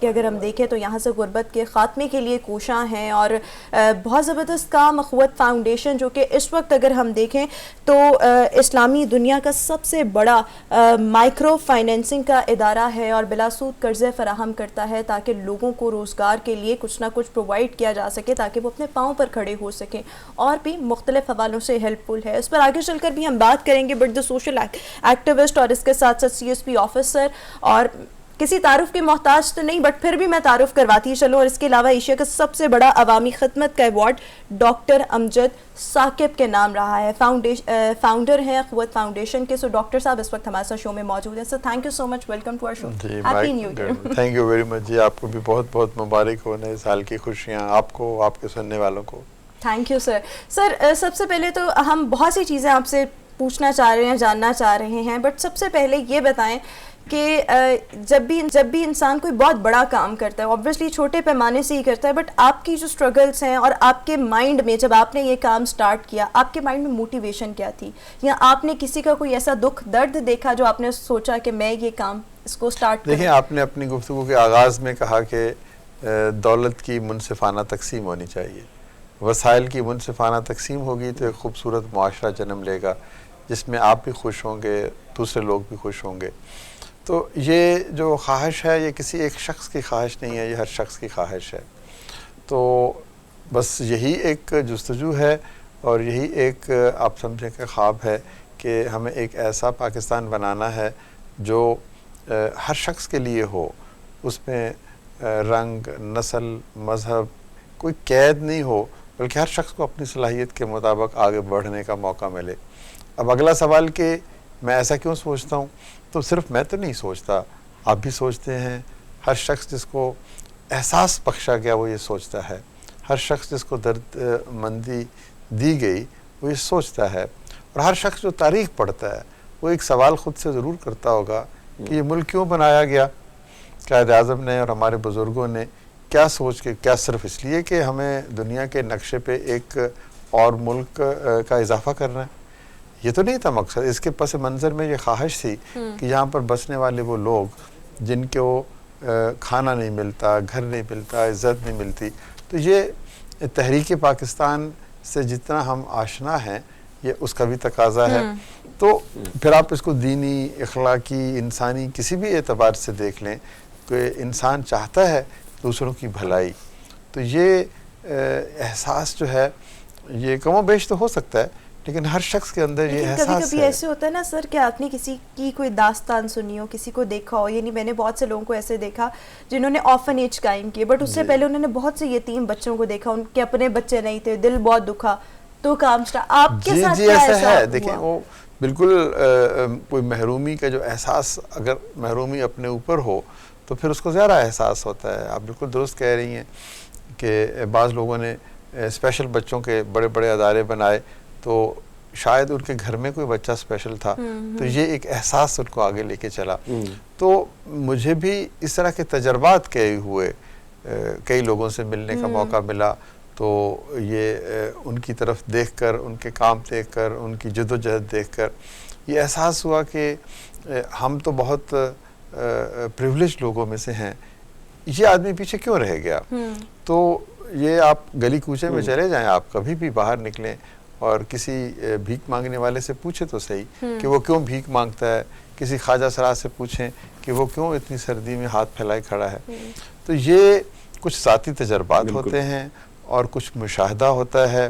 کہ اگر ہم دیکھیں تو یہاں سے غربت کے خاتمے کے لیے کوشاں ہیں، اور بہت زبردست کام اخوت فاؤنڈیشن جو کہ اس وقت اگر ہم دیکھیں تو اسلامی دنیا کا سب سے بڑا مائکرو فائنینسنگ کا ادارہ ہے اور بلا سود قرضے فراہم کرتا ہے تاکہ لوگوں کو روزگار کے لیے کچھ نہ کچھ پرووائڈ کیا جا سکے تاکہ وہ اپنے پاؤں پر کھڑے ہو سکیں، اور بھی مختلف حوالوں سے ہیلپ فل ہے. اس پر آگے چل کر بھی ہم بات کریں گے، بٹ دا سوشل ایکٹیوسٹ اور اس کے ساتھ ساتھ CSP آفیسر، اور کسی تعارف کے محتاج تو نہیں بٹ پھر بھی میں تعارف کرواتی چلوں، اور اس کے علاوہ ایشیا کا سب سے بڑا عوامی خدمت کا ایوارڈ ڈاکٹر امجد ثاقب کے نام رہا ہے. فاؤنڈر ہیں اخوت فاؤنڈیشن کے. سو ڈاکٹر صاحب اس وقت ہمارے ساتھ شو میں موجود ہیں. So thank you so much, welcome to our show. Happy new year. Thank you very much جی، آپ کو بھی بہت بہت مبارک ہو نئے سال کی خوشیاں، آپ کو، آپ کے سننے والوں کو. Thank you sir. سر سب سے پہلے تو ہم بہت سی چیزیں آپ سے پوچھنا چاہ رہے ہیں، جاننا چاہ رہے ہیں، بٹ سب سے پہلے یہ بتائیں کہ جب بھی انسان کوئی بہت بڑا کام کرتا ہے، اوبویسلی چھوٹے پیمانے سے ہی کرتا ہے، بٹ آپ کی جو اسٹرگلس ہیں اور آپ کے مائنڈ میں جب آپ نے یہ کام سٹارٹ کیا، آپ کے مائنڈ میں موٹیویشن کیا تھی، یا آپ نے کسی کا کوئی ایسا دکھ درد دیکھا جو آپ نے سوچا کہ میں یہ کام اس کو سٹارٹ کروں؟ دیکھیں، آپ نے اپنی گفتگو کے آغاز میں کہا کہ دولت کی منصفانہ تقسیم ہونی چاہیے. وسائل کی منصفانہ تقسیم ہوگی تو ایک خوبصورت معاشرہ جنم لے گا جس میں آپ بھی خوش ہوں گے، دوسرے لوگ بھی خوش ہوں گے. تو یہ جو خواہش ہے یہ کسی ایک شخص کی خواہش نہیں ہے، یہ ہر شخص کی خواہش ہے. تو بس یہی ایک جستجو ہے اور یہی ایک آپ سمجھیں کہ خواب ہے کہ ہمیں ایک ایسا پاکستان بنانا ہے جو ہر شخص کے لیے ہو، اس میں رنگ، نسل، مذہب کوئی قید نہیں ہو، بلکہ ہر شخص کو اپنی صلاحیت کے مطابق آگے بڑھنے کا موقع ملے. اب اگلا سوال کہ میں ایسا کیوں سوچتا ہوں، تو صرف میں تو نہیں سوچتا، آپ بھی سوچتے ہیں. ہر شخص جس کو احساس بخشا گیا وہ یہ سوچتا ہے، ہر شخص جس کو درد مندی دی گئی وہ یہ سوچتا ہے، اور ہر شخص جو تاریخ پڑھتا ہے وہ ایک سوال خود سے ضرور کرتا ہوگا کہ یہ ملک کیوں بنایا گیا، قائد اعظم نے اور ہمارے بزرگوں نے کیا سوچ کے، کیا صرف اس لیے کہ ہمیں دنیا کے نقشے پہ ایک اور ملک کا اضافہ کرنا ہے؟ یہ تو نہیں تھا مقصد. اس کے پس منظر میں یہ خواہش تھی کہ یہاں پر بسنے والے وہ لوگ جن کو کھانا نہیں ملتا، گھر نہیں ملتا، عزت نہیں ملتی. تو یہ تحریک پاکستان سے جتنا ہم آشنا ہیں یہ اس کا بھی تقاضا ہے. تو پھر آپ اس کو دینی، اخلاقی، انسانی کسی بھی اعتبار سے دیکھ لیں کہ انسان چاہتا ہے دوسروں کی بھلائی. تو یہ احساس جو ہے یہ کم و بیش تو ہو سکتا ہے، لیکن ہر شخص کے اندر یہ احساس ہے. کبھی کبھی ایسے ہوتا ہے نا سر کہ آپ نے کسی کی کوئی داستان سنی ہو، کسی کو دیکھا ہو، یعنی میں نے بہت سے لوگوں کو ایسے دیکھا جنہوں نے آرفنیج قائم کیے، بٹ اس سے پہلے انہوں نے بہت سے یتیم بچوں کو دیکھا، ان کے اپنے بچے نہیں تھے، دل بہت دکھا تو کام آپ کے ساتھ کیا ایسا ہے؟ دیکھیں، وہ بالکل کوئی محرومی کا جو احساس، اگر محرومی اپنے اوپر ہو تو پھر اس کو زیادہ احساس ہوتا ہے. آپ بالکل درست کہہ رہی ہیں کہ بعض لوگوں نے اسپیشل بچوں کے بڑے بڑے ادارے بنائے تو شاید ان کے گھر میں کوئی بچہ اسپیشل تھا، تو یہ ایک احساس ان کو آگے لے کے چلا. تو مجھے بھی اس طرح کے تجربات کئے ہوئے، کئی لوگوں سے ملنے کا موقع ملا، تو یہ ان کی طرف دیکھ کر، ان کے کام دیکھ کر، ان کی جد و جہد دیکھ کر یہ احساس ہوا کہ ہم تو بہت پریولیج لوگوں میں سے ہیں، یہ آدمی پیچھے کیوں رہ گیا. تو یہ آپ گلی کوچے میں چلے جائیں، آپ کبھی بھی باہر نکلیں اور کسی بھیک مانگنے والے سے پوچھیں تو صحیح کہ وہ کیوں بھیک مانگتا ہے، کسی خواجہ سرا سے پوچھیں کہ وہ کیوں اتنی سردی میں ہاتھ پھیلائے کھڑا ہے. تو یہ کچھ ذاتی تجربات ہوتے ہیں اور کچھ مشاہدہ ہوتا ہے،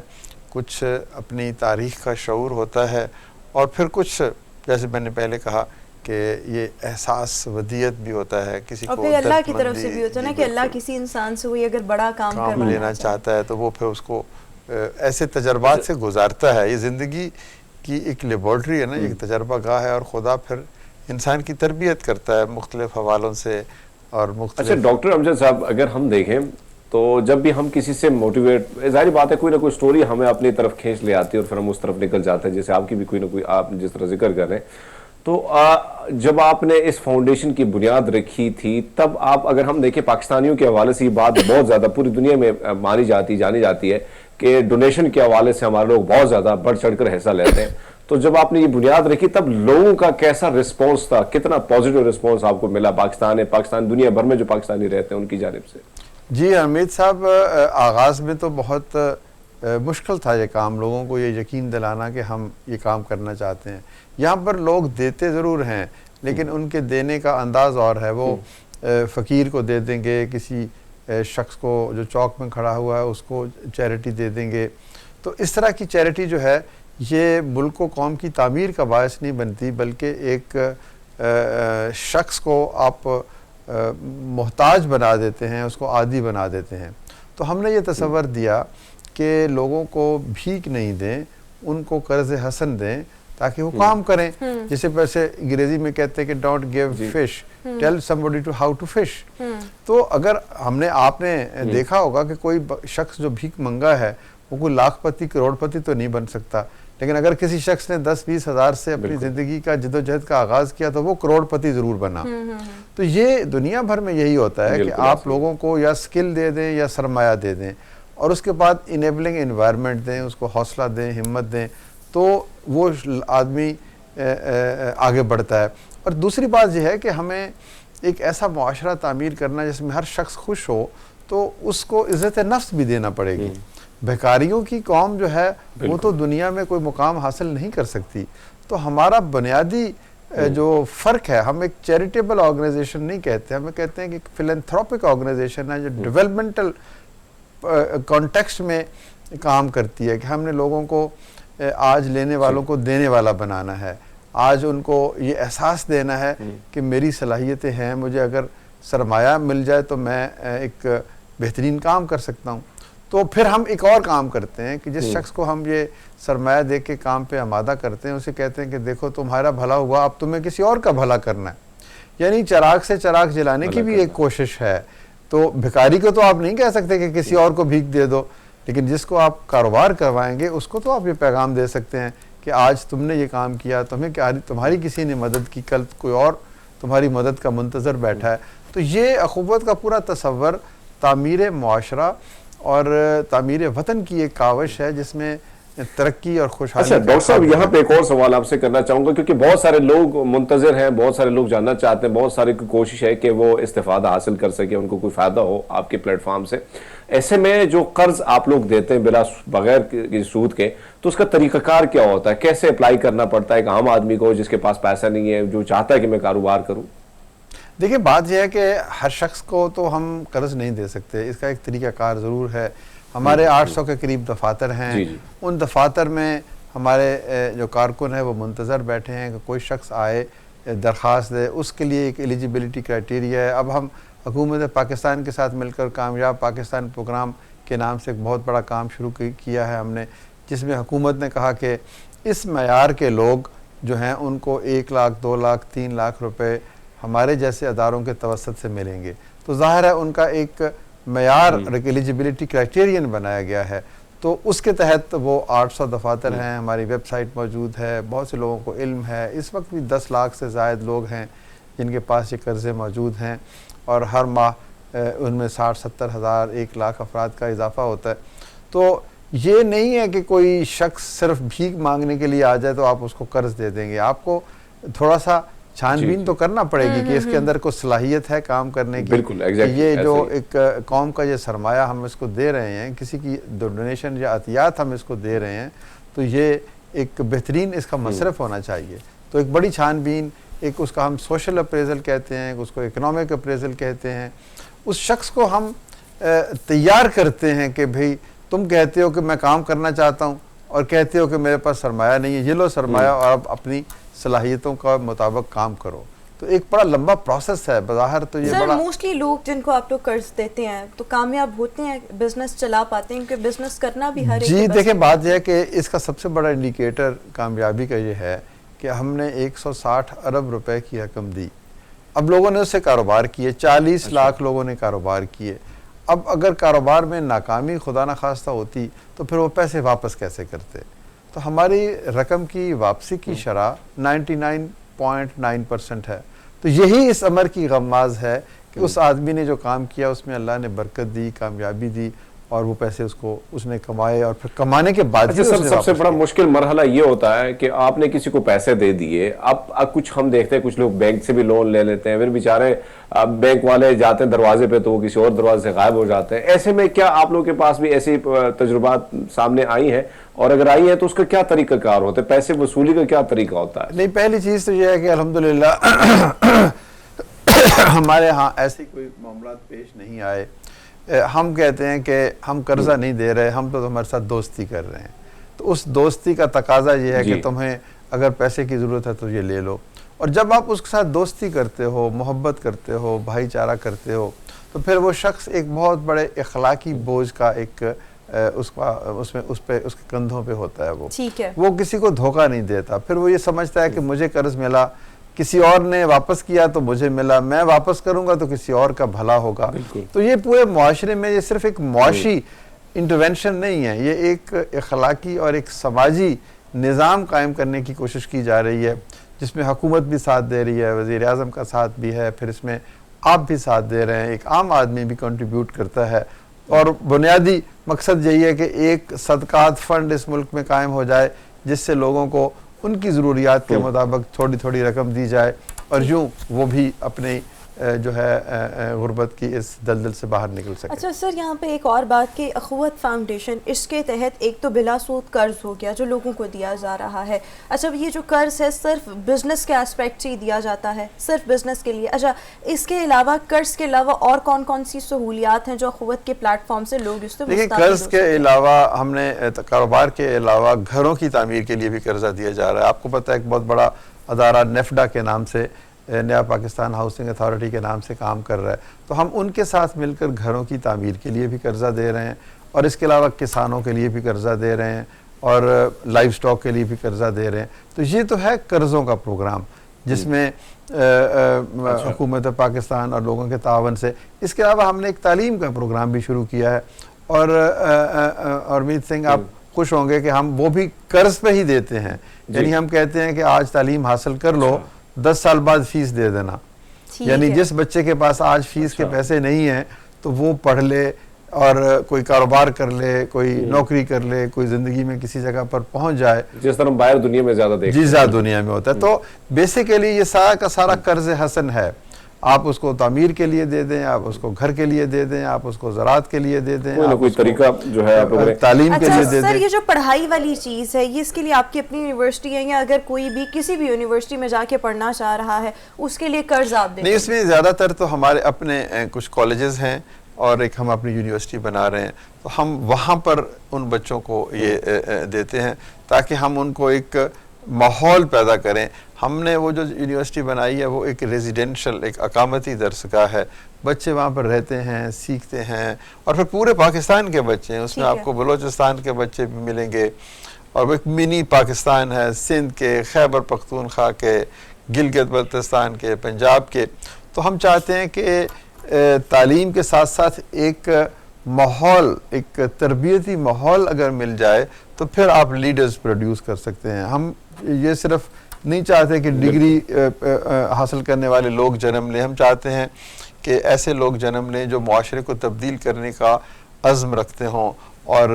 کچھ اپنی تاریخ کا شعور ہوتا ہے، اور پھر کچھ جیسے میں نے پہلے کہا کہ یہ احساس ودیت بھی ہوتا ہے، کسی کو پھر اللہ کی طرف سے بھی ہوتا ہے نا کہ اللہ کسی انسان سے کوئی اگر بڑا کام لینا چاہتا ہے تو وہ پھر اس کو ایسے تجربات سے گزارتا ہے. یہ زندگی کی ایک لیبارٹری ہے نا، ایک تجربہ گاہ ہے، اور خدا پھر انسان کی تربیت کرتا ہے مختلف حوالوں سے اور مختلف. اچھا ڈاکٹر امجد صاحب، اگر ہم دیکھیں تو جب بھی ہم کسی سے موٹیویٹ، ظاہری بات ہے کوئی نہ کوئی سٹوری ہمیں اپنی طرف کھینچ لے آتی ہے اور پھر ہم اس طرف نکل جاتے ہیں، جیسے آپ کی بھی کوئی نہ کوئی، آپ جس طرح ذکر کر رہے ہیں. تو جب آپ نے اس فاؤنڈیشن کی بنیاد رکھی تھی تب آپ، اگر ہم دیکھیں پاکستانیوں کے حوالے سے یہ بات بہت زیادہ پوری دنیا میں جانی جاتی ہے کہ ڈونیشن کے حوالے سے ہمارے لوگ بہت زیادہ بڑھ چڑھ کر حصہ لیتے ہیں. تو جب آپ نے یہ بنیاد رکھی تب لوگوں کا کیسا رسپانس تھا, کتنا پازیٹیو رسپانس آپ کو ملا پاکستان دنیا بھر میں جو پاکستانی رہتے ہیں ان کی جانب سے؟ جی حمید صاحب, آغاز میں تو بہت مشکل تھا یہ کام, لوگوں کو یہ یقین دلانا کہ ہم یہ کام کرنا چاہتے ہیں. یہاں پر لوگ دیتے ضرور ہیں لیکن ان کے دینے کا انداز اور ہے. وہ فقیر کو دے دیں گے, کسی شخص کو جو چوک میں کھڑا ہوا ہے اس کو چیریٹی دے دیں گے. تو اس طرح کی چیریٹی جو ہے یہ ملک و قوم کی تعمیر کا باعث نہیں بنتی, بلکہ ایک شخص کو آپ محتاج بنا دیتے ہیں, اس کو عادی بنا دیتے ہیں. تو ہم نے یہ تصور دیا کہ لوگوں کو بھیک نہیں دیں, ان کو قرض حسن دیں تاکہ وہ کام کریں. جسے ویسے انگریزی میں کہتے ہیں کہ don't give fish, tell somebody to how to fish. تو اگر ہم نے, آپ نے دیکھا ہوگا کہ کوئی شخص جو بھیک منگا ہے وہ کوئی لاکھ پتی کروڑ پتی تو نہیں بن سکتا, لیکن اگر کسی شخص نے 10-20 ہزار سے اپنی زندگی کا جد و جہد کا آغاز کیا تو وہ کروڑ پتی ضرور بنا. تو یہ دنیا بھر میں یہی ہوتا ہے کہ آپ لوگوں کو یا سکل دے دیں یا سرمایہ دے دیں, اور اس کے بعد انیبلنگ انوائرمنٹ دیں, اس کو حوصلہ دیں, ہمت دیں, تو وہ آدمی آگے بڑھتا ہے. اور دوسری بات یہ ہے کہ ہمیں ایک ایسا معاشرہ تعمیر کرنا جس میں ہر شخص خوش ہو, تو اس کو عزت نفس بھی دینا پڑے گی. بھیکاریوں کی قوم جو ہے وہ تو دنیا میں کوئی مقام حاصل نہیں کر سکتی. تو ہمارا بنیادی جو فرق ہے, ہم ایک چیریٹیبل آرگنائزیشن نہیں کہتے, ہمیں کہتے ہیں کہ ایک فلینتھروپک آرگنائزیشن ہے جو ڈیولپمنٹل کانٹیکسٹ میں کام کرتی ہے, کہ ہم نے لوگوں کو آج لینے والوں کو دینے والا بنانا ہے. آج ان کو یہ احساس دینا ہے کہ میری صلاحیتیں ہیں, مجھے اگر سرمایہ مل جائے تو میں ایک بہترین کام کر سکتا ہوں. تو پھر ہم ایک اور کام کرتے ہیں کہ جس شخص کو ہم یہ سرمایہ دے کے کام پہ آمادہ کرتے ہیں, اسے کہتے ہیں کہ دیکھو تمہارا بھلا ہوا, اب تمہیں کسی اور کا بھلا کرنا ہے. یعنی چراغ سے چراغ جلانے کی بھی ایک کوشش ہے. تو بھکاری کو تو آپ نہیں کہہ سکتے کہ کسی اور کو بھیک دے دو, لیکن جس کو آپ کاروبار کروائیں گے اس کو تو آپ یہ پیغام دے سکتے ہیں کہ آج تم نے یہ کام کیا, تمہاری کسی نے مدد کی, کل کوئی اور تمہاری مدد کا منتظر بیٹھا ہے. تو یہ اخوت کا پورا تصور تعمیر معاشرہ اور تعمیر وطن کی ایک کاوش ہے جس میں ترقی اور خوشحالی. اچھا ڈاکٹر صاحب, یہاں پہ ایک اور سوال آپ سے کرنا چاہوں گا, کیونکہ بہت سارے لوگ منتظر ہیں, بہت سارے لوگ جاننا چاہتے ہیں, بہت سارے کی کوشش ہے کہ وہ استفادہ حاصل کر سکے, ان کو کوئی فائدہ ہو آپ کے پلیٹ فارم سے. ایسے میں جو قرض آپ لوگ دیتے ہیں بغیر سود کے, تو اس کا طریقہ کار کیا ہوتا ہے, کیسے اپلائی کرنا پڑتا ہے ایک عام آدمی کو جس کے پاس پیسہ نہیں ہے, جو چاہتا ہے کہ میں کاروبار کروں؟ دیکھیں بات یہ ہے کہ ہر شخص کو تو ہم قرض نہیں دے سکتے, اس کا ایک طریقہ کار ضرور ہے. ہمارے 800 کے قریب دفاتر ہیں, ان دفاتر میں ہمارے جو کارکن ہیں وہ منتظر بیٹھے ہیں کہ کوئی شخص آئے درخواست دے, اس کے لیے ایک ایلیجیبلٹی کرائٹیریا ہے. اب ہم حکومت پاکستان کے ساتھ مل کر کامیاب پاکستان پروگرام کے نام سے ایک بہت بڑا کام شروع کیا ہے ہم نے, جس میں حکومت نے کہا کہ اس معیار کے لوگ جو ہیں ان کو 1 لاکھ 2 لاکھ 3 لاکھ روپے ہمارے جیسے اداروں کے توسط سے ملیں گے. تو ظاہر ہے ان کا ایک معیار ایلیجیبلٹی کرائٹیرین بنایا گیا ہے. تو اس کے تحت وہ 800 دفاتر ہیں, ہماری ویب سائٹ موجود ہے, بہت سے لوگوں کو علم ہے. اس وقت بھی 10 لاکھ سے زائد لوگ ہیں جن کے پاس یہ قرضے موجود ہیں, اور ہر ماہ ان میں 60-70 ہزار 1 لاکھ افراد کا اضافہ ہوتا ہے. تو یہ نہیں ہے کہ کوئی شخص صرف بھیک مانگنے کے لیے آ جائے تو آپ اس کو قرض دے دیں گے. آپ کو تھوڑا سا چھان بین تو کرنا پڑے گی کہ اس کے اندر کوئی صلاحیت ہے کام کرنے کی. بالکل یہ جو ایک قوم کا یہ سرمایہ ہم اس کو دے رہے ہیں, کسی کی ڈونیشن یا عطیات ہم اس کو دے رہے ہیں, تو یہ ایک بہترین اس کا مصرف ہونا چاہیے. تو ایک بڑی چھان بین, ایک اس کا ہم سوشل اپریزل کہتے ہیں, اس کو اکنامک اپریزل کہتے ہیں. اس شخص کو ہم تیار کرتے ہیں کہ بھئی تم کہتے ہو کہ میں کام کرنا چاہتا ہوں اور کہتے ہو کہ میرے پاس سرمایہ نہیں ہے, یہ لو سرمایہ اور اب اپنی صلاحیتوں کا مطابق کام کرو. تو ایک بڑا لمبا پروسیس ہے بظاہر. تو یہ بڑا موسٹلی لوگ جن کو آپ لوگ قرض دیتے ہیں تو کامیاب ہوتے ہیں, بزنس چلا پاتے ہیں, کیونکہ بزنس کرنا بھی ہر ایک. جی دیکھیں بات یہ ہے کہ اس کا سب سے بڑا انڈیکیٹر کامیابی کا یہ ہے کہ ہم نے 160 ارب روپے کی رقم دی, اب لوگوں نے اس سے کاروبار کیے, 40 لاکھ لوگوں نے کاروبار کیے. اب اگر کاروبار میں ناکامی خدا نخواستہ ہوتی تو پھر وہ پیسے واپس کیسے کرتے؟ تو ہماری رقم کی واپسی کی شرح 99.9% ہے. تو یہی اس امر کی غماز ہے کہ اس آدمی نے جو کام کیا اس میں اللہ نے برکت دی, کامیابی دی, اور وہ پیسے اس نے کمائے اور پھر کمانے کے بعد سب سے بڑا مشکل مرحلہ یہ ہوتا ہے کہ آپ نے کسی کو پیسے دے دیے، اب کچھ ہم دیکھتے ہیں کچھ لوگ بینک سے بھی لون لے لیتے ہیں، پھر بیچارے بینک والے جاتے ہیں دروازے پہ تو وہ کسی اور دروازے سے غائب ہو جاتے ہیں. ایسے میں کیا آپ لوگوں کے پاس بھی ایسی تجربات سامنے آئی ہیں، اور اگر آئی ہیں تو اس کا کیا طریقہ کار ہوتا ہے، پیسے وصولی کا کیا طریقہ ہوتا ہے؟ نہیں، پہلی چیز تو یہ ہے کہ الحمدللہ ہمارے ہاں ایسی کوئی معاملات پیش نہیں آئے. ہم کہتے ہیں کہ ہم قرضہ نہیں دے رہے، ہم تو تمہارے ساتھ دوستی کر رہے ہیں. تو اس دوستی کا تقاضا یہ ہے کہ تمہیں اگر پیسے کی ضرورت ہے تو یہ لے لو. اور جب آپ اس کے ساتھ دوستی کرتے ہو، محبت کرتے ہو، بھائی چارہ کرتے ہو، تو پھر وہ شخص ایک بہت بڑے اخلاقی بوجھ کا ایک اس کے کندھوں پہ ہوتا ہے. وہ کسی کو دھوکہ نہیں دیتا. پھر وہ یہ سمجھتا ہے کہ مجھے قرض ملا، کسی اور نے واپس کیا تو مجھے ملا، میں واپس کروں گا تو کسی اور کا بھلا ہوگا. تو یہ پورے معاشرے میں یہ صرف ایک معاشی انٹرونشن نہیں ہے، یہ ایک اخلاقی اور ایک سماجی نظام قائم کرنے کی کوشش کی جا رہی ہے، جس میں حکومت بھی ساتھ دے رہی ہے، وزیر اعظم کا ساتھ بھی ہے، پھر اس میں آپ بھی ساتھ دے رہے ہیں، ایک عام آدمی بھی کنٹریبیوٹ کرتا ہے. اور بنیادی مقصد یہی ہے کہ ایک صدقات فنڈ اس ملک میں قائم ہو جائے، جس سے لوگوں کو ان کی ضروریات کے مطابق تھوڑی تھوڑی رقم دی جائے، اور یوں وہ بھی اپنی جو ہے غربت کی اس دلدل سے باہر نکل سکے. اچھا سر، یہاں پہ ایک اور بات کہ اخوت فاؤنڈیشن، اس کے تحت ایک تو بلا سود قرض ہو گیا جو لوگوں کو دیا جا رہا ہے. اچھا، یہ جو قرض ہے صرف بزنس کے اسپیکٹ سے ہی دیا جاتا ہے، صرف بزنس کے لیے. اچھا، اس کے علاوہ قرض کے علاوہ اور کون کون سی سہولیات ہیں جو اخوت کے پلیٹ فارم سے لوگ اس سے مستفید ہو سکتے ہیں؟ قرض کے علاوہ ہم نے کاروبار کے علاوہ گھروں کی تعمیر کے لیے بھی قرضہ دیا جا رہا ہے. آپ کو پتہ ہے ایک بہت بڑا ادارہ نیفڈا کے نام سے، نیا پاکستان ہاؤسنگ اتھارٹی کے نام سے کام کر رہا ہے. تو ہم ان کے ساتھ مل کر گھروں کی تعمیر کے لیے بھی قرضہ دے رہے ہیں، اور اس کے علاوہ کسانوں کے لیے بھی قرضہ دے رہے ہیں، اور لائف سٹاک کے لیے بھی قرضہ دے رہے ہیں. تو یہ تو ہے قرضوں کا پروگرام، جس میں حکومت پاکستان اور لوگوں کے تعاون سے. اس کے علاوہ ہم نے ایک تعلیم کا پروگرام بھی شروع کیا ہے، اور امیت سنگھ آپ خوش ہوں گے کہ ہم وہ بھی قرض پہ ہی دیتے ہیں. یعنی ہم کہتے ہیں کہ آج تعلیم حاصل کر لو، 10 سال بعد فیس دے دینا. یعنی جس بچے کے پاس آج فیس کے پیسے نہیں ہیں تو وہ پڑھ لے اور کوئی کاروبار کر لے، کوئی نوکری کر لے، کوئی زندگی میں کسی جگہ پر پہنچ جائے، جس طرح باہر دنیا میں زیادہ دیکھتے ہیں. جی زیادہ دنیا میں ہوتا ہے. تو بیسیکلی یہ سارا کا سارا قرض حسن ہے. آپ اس کو تعمیر کے لیے دے دیں، آپ اس کو گھر کے لیے دے دیں، آپ اس کو زراعت کے لیے دے دیں، کوئی طریقہ جو ہے تعلیم کے لیے دے دیں. سر، یہ جو پڑھائی والی چیز ہے، یہ اس کے لیے آپ کی اپنی یونیورسٹی ہے، یا اگر کوئی بھی کسی بھی یونیورسٹی میں جا کے پڑھنا چاہ رہا ہے اس کے لیے قرض آپ دیں؟ نہیں، اس میں زیادہ تر تو ہمارے اپنے کچھ کالجز ہیں اور ایک ہم اپنی یونیورسٹی بنا رہے ہیں، تو ہم وہاں پر ان بچوں کو یہ دیتے ہیں تاکہ ہم ان کو ایک ماحول پیدا کریں. ہم نے وہ جو یونیورسٹی بنائی ہے وہ ایک ریزیڈینشل، ایک اقامتی درسگاہ ہے. بچے وہاں پر رہتے ہیں، سیکھتے ہیں، اور پھر پورے پاکستان کے بچے ہیں. اس میں آپ کو بلوچستان کے بچے بھی ملیں گے، اور ایک منی پاکستان ہے، سندھ کے، خیبر پختونخوا کے، گلگت بلتستان کے، پنجاب کے. تو ہم چاہتے ہیں کہ تعلیم کے ساتھ ساتھ ایک ماحول، ایک تربیتی ماحول اگر مل جائے تو پھر آپ لیڈرز پروڈیوس کر سکتے ہیں. ہم یہ صرف نہیں چاہتے کہ ڈگری حاصل کرنے والے لوگ جنم لیں، ہم چاہتے ہیں کہ ایسے لوگ جنم لیں جو معاشرے کو تبدیل کرنے کا عزم رکھتے ہوں، اور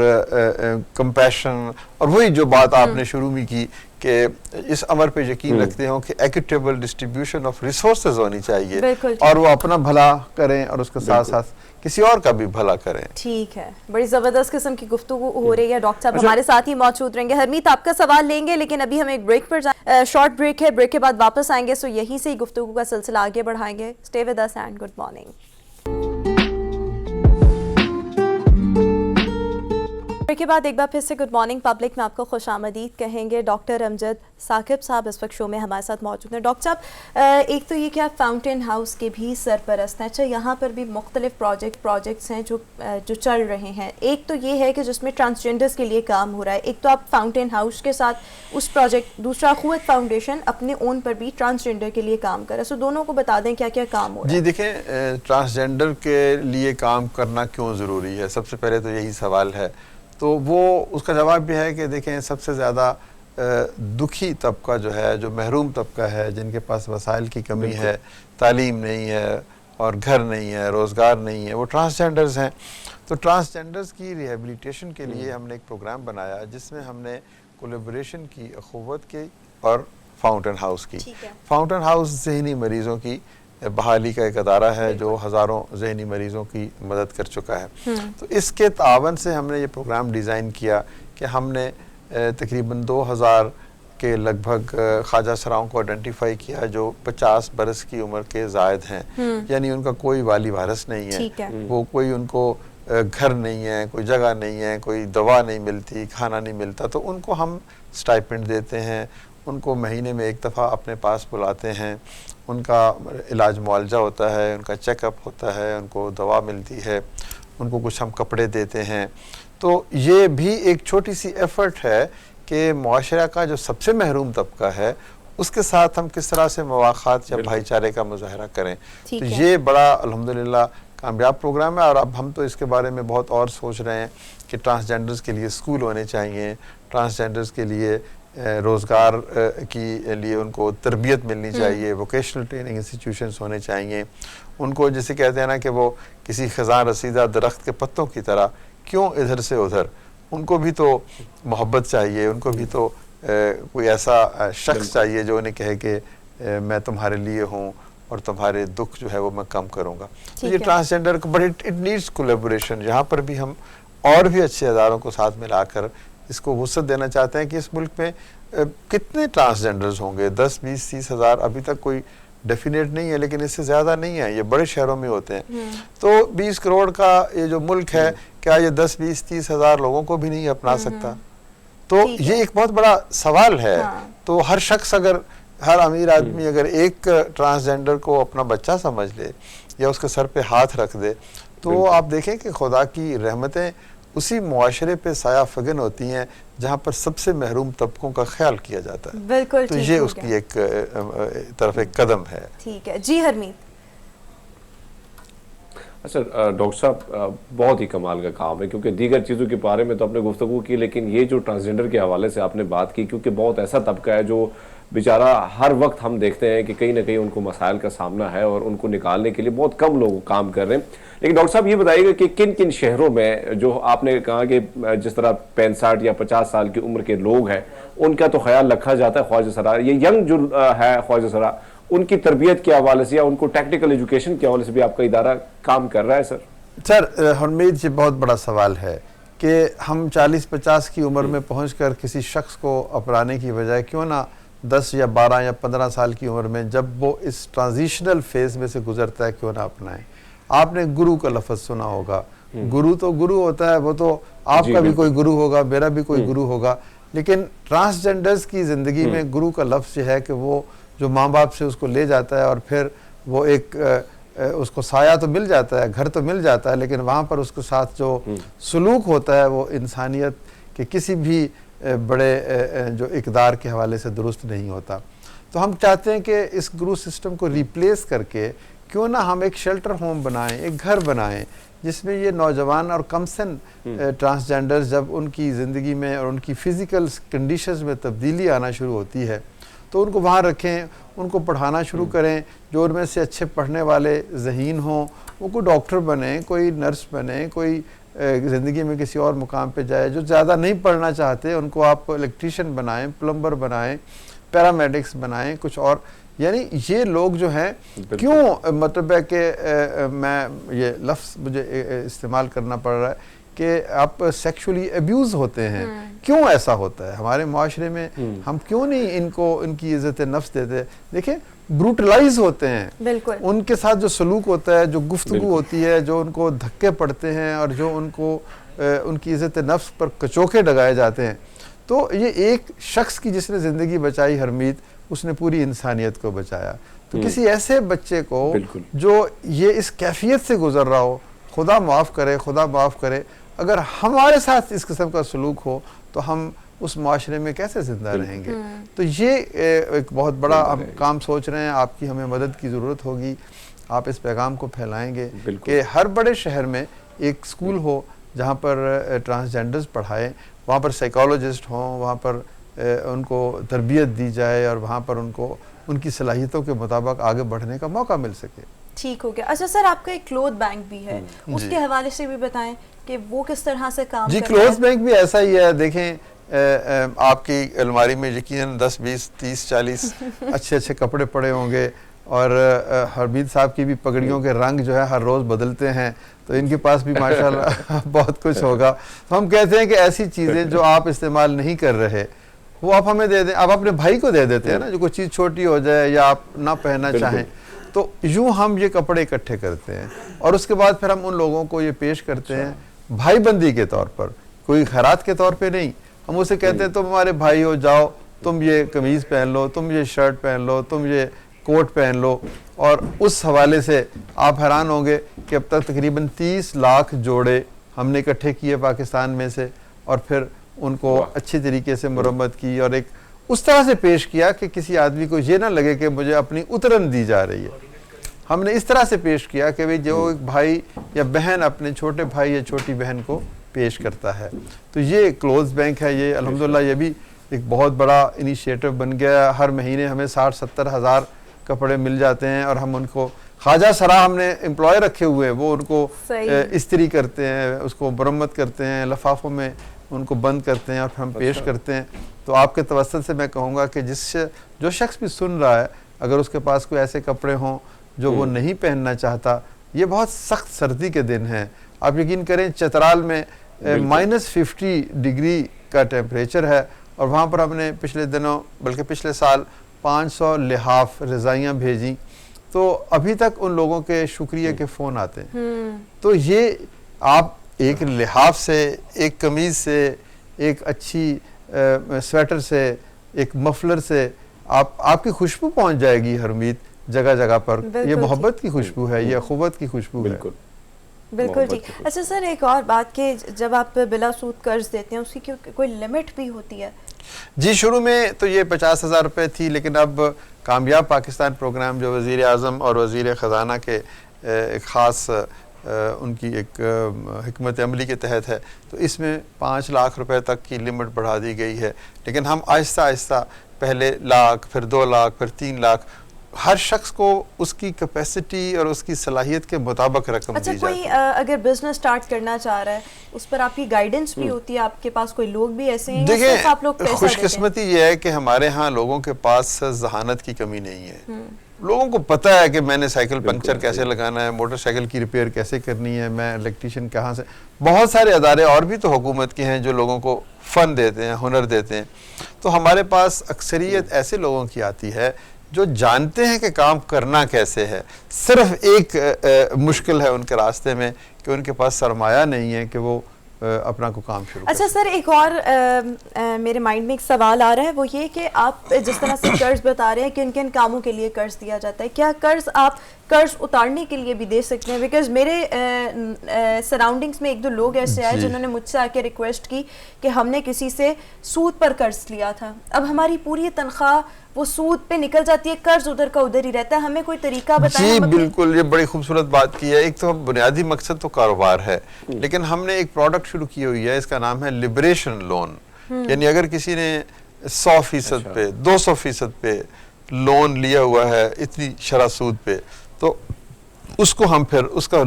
کمپیشن، اور وہی جو بات آپ نے شروع میں کی کہ اس امر پہ یقین رکھتے ہوں کہ ایکوٹیبل ڈسٹریبیوشن آف ریسورسز ہونی چاہیے، اور وہ اپنا بھلا کریں اور اس کے ساتھ ساتھ کسی اور کا بھی بھلا کریں. ٹھیک ہے، بڑی زبردست قسم کی گفتگو ہو رہی ہے. ڈاکٹر صاحب ہمارے ساتھ ہی موجود رہیں گے. ہرمیت آپ کا سوال لیں گے، لیکن ابھی ہم ایک بریک پر شارٹ بریک ہے، بریک کے بعد واپس آئیں گے، سو یہیں سے ہی گفتگو کا سلسلہ آگے بڑھائیں گے. Stay with us and good morning. کے بعد ایک بار پھر سے گڈ مارننگ پبلک میں آپ کو خوش آمدید کہیں گے. ڈاکٹر امجد ثاقب صاحب اس وقت شو میں ہمارے ساتھ موجود ہیں. ڈاکٹر صاحب، ایک تو یہ کہ آپ فاؤنٹین ہاؤس کے بھی سرپرست ہیں. اچھا، یہاں پر بھی مختلف پروجیکٹس ہیں جو چل رہے ہیں. ایک تو یہ ہے کہ جس میں ٹرانسجینڈرز کے لیے کام ہو رہا ہے، ایک تو آپ فاؤنٹین ہاؤس کے ساتھ اس پروجیکٹ، دوسرا اخوت فاؤنڈیشن اپنے اون پر بھی ٹرانسجینڈر کے لیے کام کر رہا ہے. سو دونوں کو بتا دیں کیا کیا کام ہو رہا ہے. جی دیکھیں، ٹرانسجینڈر کے لیے کام کرنا کیوں ضروری ہے، سب سے پہلے تو یہی سوال ہے. تو وہ اس کا جواب بھی ہے کہ دیکھیں، سب سے زیادہ دکھی طبقہ جو ہے، جو محروم طبقہ ہے، جن کے پاس وسائل کی کمی ہے، تعلیم نہیں ہے، اور گھر نہیں ہے, روزگار نہیں ہے, وہ ٹرانسجینڈرز ہیں. تو ٹرانسجینڈرز کی ریہیبلیٹیشن کے لیے ہم نے ایک پروگرام بنایا جس میں ہم نے کولیبریشن کی, اخوت کی اور فاؤنٹن ہاؤس کی. فاؤنٹن ہاؤس ذہنی مریضوں کی بحالی کا ایک ادارہ ہے جو ہزاروں ذہنی مریضوں کی مدد کر چکا ہے. تو اس کے تعاون سے ہم نے یہ پروگرام ڈیزائن کیا کہ ہم نے تقریباً 2000 کے لگ بھگ خواجہ سراؤں کو آئیڈینٹیفائی کیا جو 50 برس کی عمر کے زائد ہیں, یعنی ان کا کوئی والی وارث نہیں ہے, وہ کوئی ان کو گھر نہیں ہے, کوئی جگہ نہیں ہے, کوئی دوا نہیں ملتی, کھانا نہیں ملتا. تو ان کو ہم سٹائپنڈ دیتے ہیں, ان کو مہینے میں ایک دفعہ اپنے پاس بلاتے ہیں, ان کا علاج معالجہ ہوتا ہے, ان کا چیک اپ ہوتا ہے, ان کو دوا ملتی ہے, ان کو کچھ ہم کپڑے دیتے ہیں. تو یہ بھی ایک چھوٹی سی ایفرٹ ہے کہ معاشرہ کا جو سب سے محروم طبقہ ہے اس کے ساتھ ہم کس طرح سے مواخات یا بھائی چارے کا مظاہرہ کریں. تو یہ بڑا الحمدللہ کامیاب پروگرام ہے, اور اب ہم تو اس کے بارے میں بہت اور سوچ رہے ہیں کہ ٹرانسجینڈرز کے لیے اسکول ہونے چاہیے, ٹرانسجینڈرز کے لیے روزگار کی لیے ان کو تربیت ملنی چاہیے, ووکیشنل ٹریننگ انسٹیٹیوشنز ہونے چاہیے. ان کو جسے کہتے ہیں نا کہ وہ کسی خزاں رسیدہ درخت کے پتوں کی طرح کیوں ادھر سے ادھر, ان کو بھی تو محبت چاہیے, ان کو بھی تو کوئی ایسا شخص چاہیے جو انہیں کہے کہ میں تمہارے لیے ہوں اور تمہارے دکھ جو ہے وہ میں کم کروں گا. تو یہ ٹرانسجینڈر کو بڑی اٹ نیڈس کولیبوریشن. یہاں پر بھی ہم اور بھی اچھے اداروں کو ساتھ ملا کر اس کو وسعت دینا چاہتے ہیں کہ اس ملک میں کتنے ٹرانسجینڈرز ہوں گے, 10 20 30 ہزار, ابھی تک کوئی ڈیفینیٹ نہیں ہے, لیکن اس سے زیادہ نہیں ہے, یہ بڑے شہروں میں ہوتے ہیں. تو 20 کروڑ کا یہ جو ملک ہے, کیا یہ 10 20 30 ہزار لوگوں کو بھی نہیں اپنا سکتا؟ تو یہ ایک بہت بڑا سوال ہے. تو ہر شخص, اگر ہر امیر آدمی اگر ایک ٹرانسجینڈر کو اپنا بچہ سمجھ لے یا اس کے سر پہ ہاتھ رکھ دے, تو آپ دیکھیں کہ خدا کی رحمتیں اسی معاشرے پہ سایہ فگن ہوتی ہیں جہاں پر سب سے محروم طبقوں کا خیال کیا جاتا ہے. بالکل, تو یہ اس کی ایک طرف ایک قدم ہے. ٹھیک ہے جی حرمیت. اچھا ڈاکٹر صاحب, بہت ہی کمال کا کام ہے, کیونکہ دیگر چیزوں کے بارے میں تو آپ نے گفتگو کی, لیکن یہ جو ٹرانسجینڈر کے حوالے سے آپ نے بات کی, کیونکہ بہت ایسا طبقہ ہے جو بیچارہ ہر وقت ہم دیکھتے ہیں کہ کہیں نہ کہیں ان کو مسائل کا سامنا ہے اور ان کو نکالنے کے لیے بہت کم لوگ کام کر رہے ہیں. لیکن ڈاکٹر صاحب یہ بتائیے گا کہ کن کن شہروں میں, جو آپ نے کہا کہ جس طرح 65 یا 50 سال کی عمر کے لوگ ہیں ان کا تو خیال رکھا جاتا ہے خواجہ سرا, یہ ینگ جو ہے خواجہ سرا, ان کی تربیت کے حوالے سے یا ان کو ٹیکنیکل ایجوکیشن کے حوالے سے بھی آپ کا ادارہ کام کر رہا ہے سر؟ سر حمید, یہ بہت بڑا سوال ہے کہ ہم 40-50 کی عمر میں پہنچ کر کسی شخص کو اپنانے کی بجائے کیوں نہ 10 یا 12 یا 15 سال کی عمر میں جب وہ اس ٹرانزیشنل فیز میں سے گزرتا ہے کیوں نہ اپنائیں. آپ نے گرو کا لفظ سنا ہوگا, گرو تو گرو ہوتا ہے, وہ تو آپ کا بھی کوئی گرو ہوگا, میرا بھی کوئی گرو ہوگا, لیکن ٹرانسجینڈرز کی زندگی میں گرو کا لفظ یہ ہے کہ وہ جو ماں باپ سے اس کو لے جاتا ہے اور پھر وہ ایک اس کو سایہ تو مل جاتا ہے, گھر تو مل جاتا ہے, لیکن وہاں پر اس کے ساتھ جو سلوک ہوتا ہے وہ انسانیت کے کسی بھی بڑے جو اقدار کے حوالے سے درست نہیں ہوتا. تو ہم چاہتے ہیں کہ اس گرو سسٹم کو ریپلیس کر کے کیوں نہ ہم ایک شیلٹر ہوم بنائیں, ایک گھر بنائیں جس میں یہ نوجوان اور کم سن ٹرانسجینڈرز جب ان کی زندگی میں اور ان کی فزیکل کنڈیشنز میں تبدیلی آنا شروع ہوتی ہے تو ان کو وہاں رکھیں, ان کو پڑھانا شروع کریں. جو ان میں سے اچھے پڑھنے والے ذہین ہوں وہ کوئی ڈاکٹر بنیں, کوئی نرس بنیں, کوئی زندگی میں کسی اور مقام پہ جائے. جو زیادہ نہیں پڑھنا چاہتے ان کو آپ الیکٹریشین بنائیں, پلمبر بنائیں, پیرامیڈکس بنائیں, کچھ اور. یعنی یہ لوگ جو ہیں کیوں, مطلب ہے کہ میں یہ لفظ مجھے استعمال کرنا پڑ رہا ہے کہ آپ سیکشولی ایبیوز ہوتے ہیں, کیوں ایسا ہوتا ہے ہمارے معاشرے میں؟ ہم کیوں نہیں ان کو ان کی عزت نفس دیتے؟ دیکھیں بروٹلائز ہوتے ہیں, ان کے ساتھ جو سلوک ہوتا ہے, جو گفتگو ہوتی ہے, جو ان کو دھکے پڑتے ہیں اور جو ان کو ان کی عزت نفس پر کچوکے ڈگائے جاتے ہیں. تو یہ ایک شخص کی جس نے زندگی بچائی حرمیت, اس نے پوری انسانیت کو بچایا. تو کسی ایسے بچے کو جو یہ اس کیفیت سے گزر رہا ہو, خدا معاف کرے, خدا معاف کرے, اگر ہمارے ساتھ اس قسم کا سلوک ہو تو ہم اس معاشرے میں کیسے زندہ رہیں گے؟ تو یہ ایک بہت بڑا ہم کام سوچ رہے ہیں. آپ کی ہمیں مدد کی ضرورت ہوگی. آپ اس پیغام کو پھیلائیں گے کہ ہر بڑے شہر میں ایک سکول ہو جہاں پر ٹرانسجینڈرز پڑھائیں, وہاں پر سائیکالوجسٹ ہوں, وہاں پر ان کو تربیت دی جائے اور وہاں پر ان کو ان کی صلاحیتوں کے مطابق آگے بڑھنے کا موقع مل سکے. ٹھیک ہو گیا. اچھا سر آپ کا ایک کلوتھ بینک بھی ہے, اس کے حوالے سے بھی بتائیں کہ وہ کس طرح سے کام جی. کرتا ہے؟ کلوتھ بینک بھی ایسا ہی ہے. دیکھیں آپ کی الماری میں یقیناً 10 20 30 40 اچھے اچھے کپڑے پڑے ہوں گے, اور حرمید صاحب کی بھی پگڑیوں کے رنگ جو ہے ہر روز بدلتے ہیں, تو ان کے پاس بھی ماشاءاللہ بہت کچھ ہوگا. تو ہم کہتے ہیں کہ ایسی چیزیں جو آپ استعمال نہیں کر رہے وہ آپ ہمیں دے دیں. آپ اپنے بھائی کو دے دیتے ہیں نا, جو کوئی چیز چھوٹی ہو جائے یا آپ نہ پہننا چاہیں, تو یوں ہم یہ کپڑے اکٹھے کرتے ہیں اور اس کے بعد پھر ہم ان لوگوں کو یہ پیش کرتے ہیں بھائی بندی کے طور پر, کوئی خیرات کے طور پہ نہیں. ہم اسے کہتے ہیں تم ہمارے بھائی ہو, جاؤ تم یہ قمیض پہن لو, تم یہ شرٹ پہن لو, تم یہ کوٹ پہن لو. اور اس حوالے سے آپ حیران ہوں گے کہ اب تک تقریباً 30 لاکھ جوڑے ہم نے اکٹھے کیے پاکستان میں سے, اور پھر ان کو اچھی طریقے سے مرمت کی اور ایک اس طرح سے پیش کیا کہ کسی آدمی کو یہ نہ لگے کہ مجھے اپنی اترن دی جا رہی ہے. ہم نے اس طرح سے پیش کیا کہ بھئی جو ایک بھائی یا بہن اپنے چھوٹے بھائی یا چھوٹی بہن کو پیش کرتا ہے. تو یہ کلوتھ بینک ہے, یہ الحمدللہ یہ بھی ایک بہت بڑا انیشیٹو بن گیا. ہر مہینے ہمیں 60-70 ہزار کپڑے مل جاتے ہیں, اور ہم ان کو خواجہ سرا ہم نے امپلائی رکھے ہوئے ہیں, وہ ان کو استری کرتے ہیں, اس کو مرمت کرتے ہیں, لفافوں میں ان کو بند کرتے ہیں اور پھر ہم پیش کرتے ہیں. تو آپ کے توسط سے میں کہوں گا کہ جو شخص بھی سن رہا ہے, اگر اس کے پاس کوئی ایسے کپڑے ہوں جو وہ نہیں پہننا چاہتا, یہ بہت سخت سردی کے دن ہیں. آپ یقین کریں چترال میں -50 ڈگری کا ٹیمپریچر ہے, اور وہاں پر ہم نے پچھلے دنوں بلکہ پچھلے سال 500 لحاف رضائیاں بھیجیں, تو ابھی تک ان لوگوں کے شکریہ کے فون آتے ہیں. تو یہ آپ ایک لحاف سے, ایک قمیض سے, ایک اچھی سویٹر سے, ایک مفلر سے آپ کی خوشبو پہنچ جائے گی حرمید جگہ جگہ پر. یہ محبت کی خوشبو ہے, یہ اخوت کی خوشبو ہے. بالکل ٹھیک. اچھا سر ایک اور بات کہ جب آپ بلا سود قرض دیتے ہیں اس کی کوئی لمٹ بھی ہوتی ہے؟ جی شروع میں تو یہ 50,000 روپے تھی, لیکن اب کامیاب پاکستان پروگرام جو وزیر اعظم اور وزیر خزانہ کے ایک خاص ان کی ایک حکمت عملی کے تحت ہے, تو اس میں 5 لاکھ روپے تک کی لمٹ بڑھا دی گئی ہے. لیکن ہم آہستہ آہستہ پہلے لاکھ, پھر 2 لاکھ, پھر 3 لاکھ, ہر شخص کو اس کی کیپیسٹی اور اس کی صلاحیت کے مطابق رقم دی جاتی ہے. اچھا کوئی اگر بزنس سٹارٹ کرنا چاہ رہا ہے اس پر آپ کی گائیڈنس بھی ہوتی ہے؟ آپ کے پاس کوئی لوگ بھی ایسے ہیں؟ دیکھیں خوش قسمتی یہ ہے کہ ہمارے ہاں لوگوں کے پاس ذہانت کی کمی نہیں ہے. لوگوں کو پتہ ہے کہ میں نے سائیکل پنکچر کیسے لگانا ہے, موٹر سائیکل کی ریپیئر کیسے کرنی ہے, میں الیکٹریشین کہاں سے. بہت سارے ادارے اور بھی تو حکومت کے ہیں جو لوگوں کو فن دیتے ہیں, ہنر دیتے ہیں. تو ہمارے پاس اکثریت ایسے لوگوں کی آتی ہے جو جانتے ہیں کہ کام کرنا کیسے ہے. صرف ایک مشکل ہے ان کے راستے میں کہ ان کے پاس سرمایہ نہیں ہے کہ وہ اپنا کو کام شروع اچھا سر ایک اور میرے مائنڈ میں ایک سوال آ رہا ہے, وہ یہ کہ آپ جس طرح سے قرض بتا رہے ہیں کن کن کاموں کے لیے قرض دیا جاتا ہے, کیا قرض آپ قرض اتارنے کے لیے بھی دے سکتے ہیں؟ بیکاز میرے سراؤنڈنگس میں 1-2 لوگ ایسے آئے جنہوں نے مجھ سے آ کے ریکویسٹ کی کہ ہم نے کسی سے سود پر قرض لیا تھا, اب ہماری پوری تنخواہ وہ سود پہ نکل جاتی ہے, قرض ادھر کا ادھر ہی رہتا ہے, ہمیں کوئی طریقہ بتائیں. جی بالکل, یہ بڑی خوبصورت بات کی ہے. ایک تو بنیادی مقصد تو کاروبار ہے, لیکن ہم نے ایک پروڈکٹ شروع کی ہوئی ہے, اس کا نام ہے لبریشن لون. یعنی اگر کسی نے 100% پہ 200% پہ لون لیا ہوا ہے اتنی شرح سود پہ, تو اس کو ہم پھر اس کا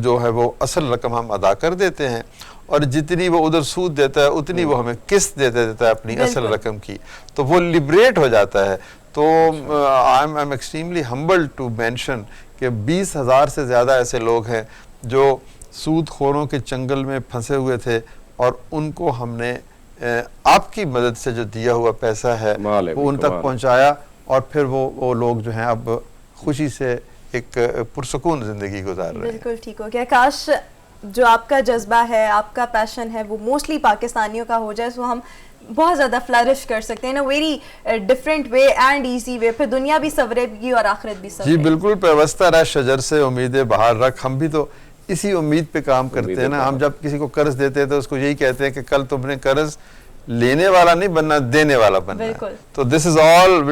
جو ہے وہ اصل رقم ہم ادا کر دیتے ہیں, اور جتنی وہ ادھر سود دیتا ہے اتنی وہ ہمیں قسط دیتا ہے اپنی اصل رقم کی, تو وہ لبریٹ ہو جاتا ہے. تو I'm extremely humbled to mention کہ 20,000 سے زیادہ ایسے لوگ ہیں جو سود خوروں کے چنگل میں پھنسے ہوئے تھے, اور ان کو ہم نے آپ کی مدد سے جو دیا ہوا پیسہ ہے وہ ان تک پہنچایا, اور پھر وہ لوگ جو ہیں اب خوشی سے ایک پرسکون زندگی گزار رہے ہیں. بالکل ٹھیک ہو گیا. کاش جو آپ کا جذبہ ہے, آپ کا پیشن ہے, وہ موسٹلی پاکستانیوں کا ہو جائے, سو ہم بہت زیادہ فلرش کر سکتے ہیں, very different way and easy way, پھر دنیا بھی سورے گی اور آخرت بھی سورے. جی بالکل, پیوستہ رہ شجر سے امیدیں بہار رکھ. ہم بھی تو اسی امید پہ کام کرتے ہیں نا. ہم جب کسی کو قرض دیتے ہیں تو اس کو یہی کہتے ہیں کہ کل تم نے قرض لینے والا نہیں بننا, دینے والا بننا ہے. تو this is all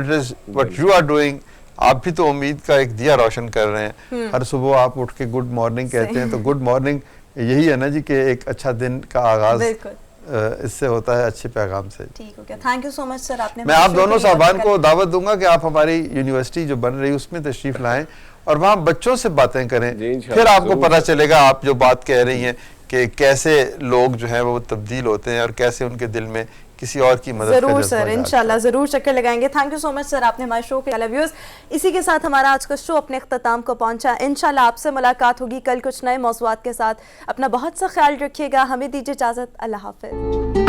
what you are doing. آپ بھی تو امید کا ایک دیا روشن کر رہے ہیں. ہر صبح آپ اٹھ کے گڈ مارننگ کہتے ہیں, تو گڈ مارننگ یہی ہے نا جی کہ ایک اچھا دن کا آغاز اس سے ہوتا ہے, اچھے پیغام سے. ٹھیک ہو گیا. تھینک یو سو مچ سر. آپ نے میں آپ دونوں صاحبان کو دعوت دوں گا کہ آپ ہماری یونیورسٹی جو بن رہی ہے اس میں تشریف لائیں, اور وہاں بچوں سے باتیں کریں, انشاءاللہ پھر آپ کو ضرور. پتہ چلے گا آپ جو بات کہہ رہی ہیں کہ کیسے لوگ جو ہیں وہ تبدیل ہوتے ہیں اور کیسے ان کے دل میں کسی اور کی مدد کا ضرور جذبہ سر, جاگتا ہے. انشاءاللہ ضرور چکر لگائیں گے. تھینک یو سو مچ سر, آپ نے ہمارے شو کے ویوز. اسی کے ساتھ ہمارا آج کا شو اپنے اختتام کو پہنچا. انشاءاللہ آپ سے ملاقات ہوگی کل کچھ نئے موضوعات کے ساتھ. اپنا بہت سا خیال رکھیے گا. ہمیں دیجیے اجازت. اللہ حافظ.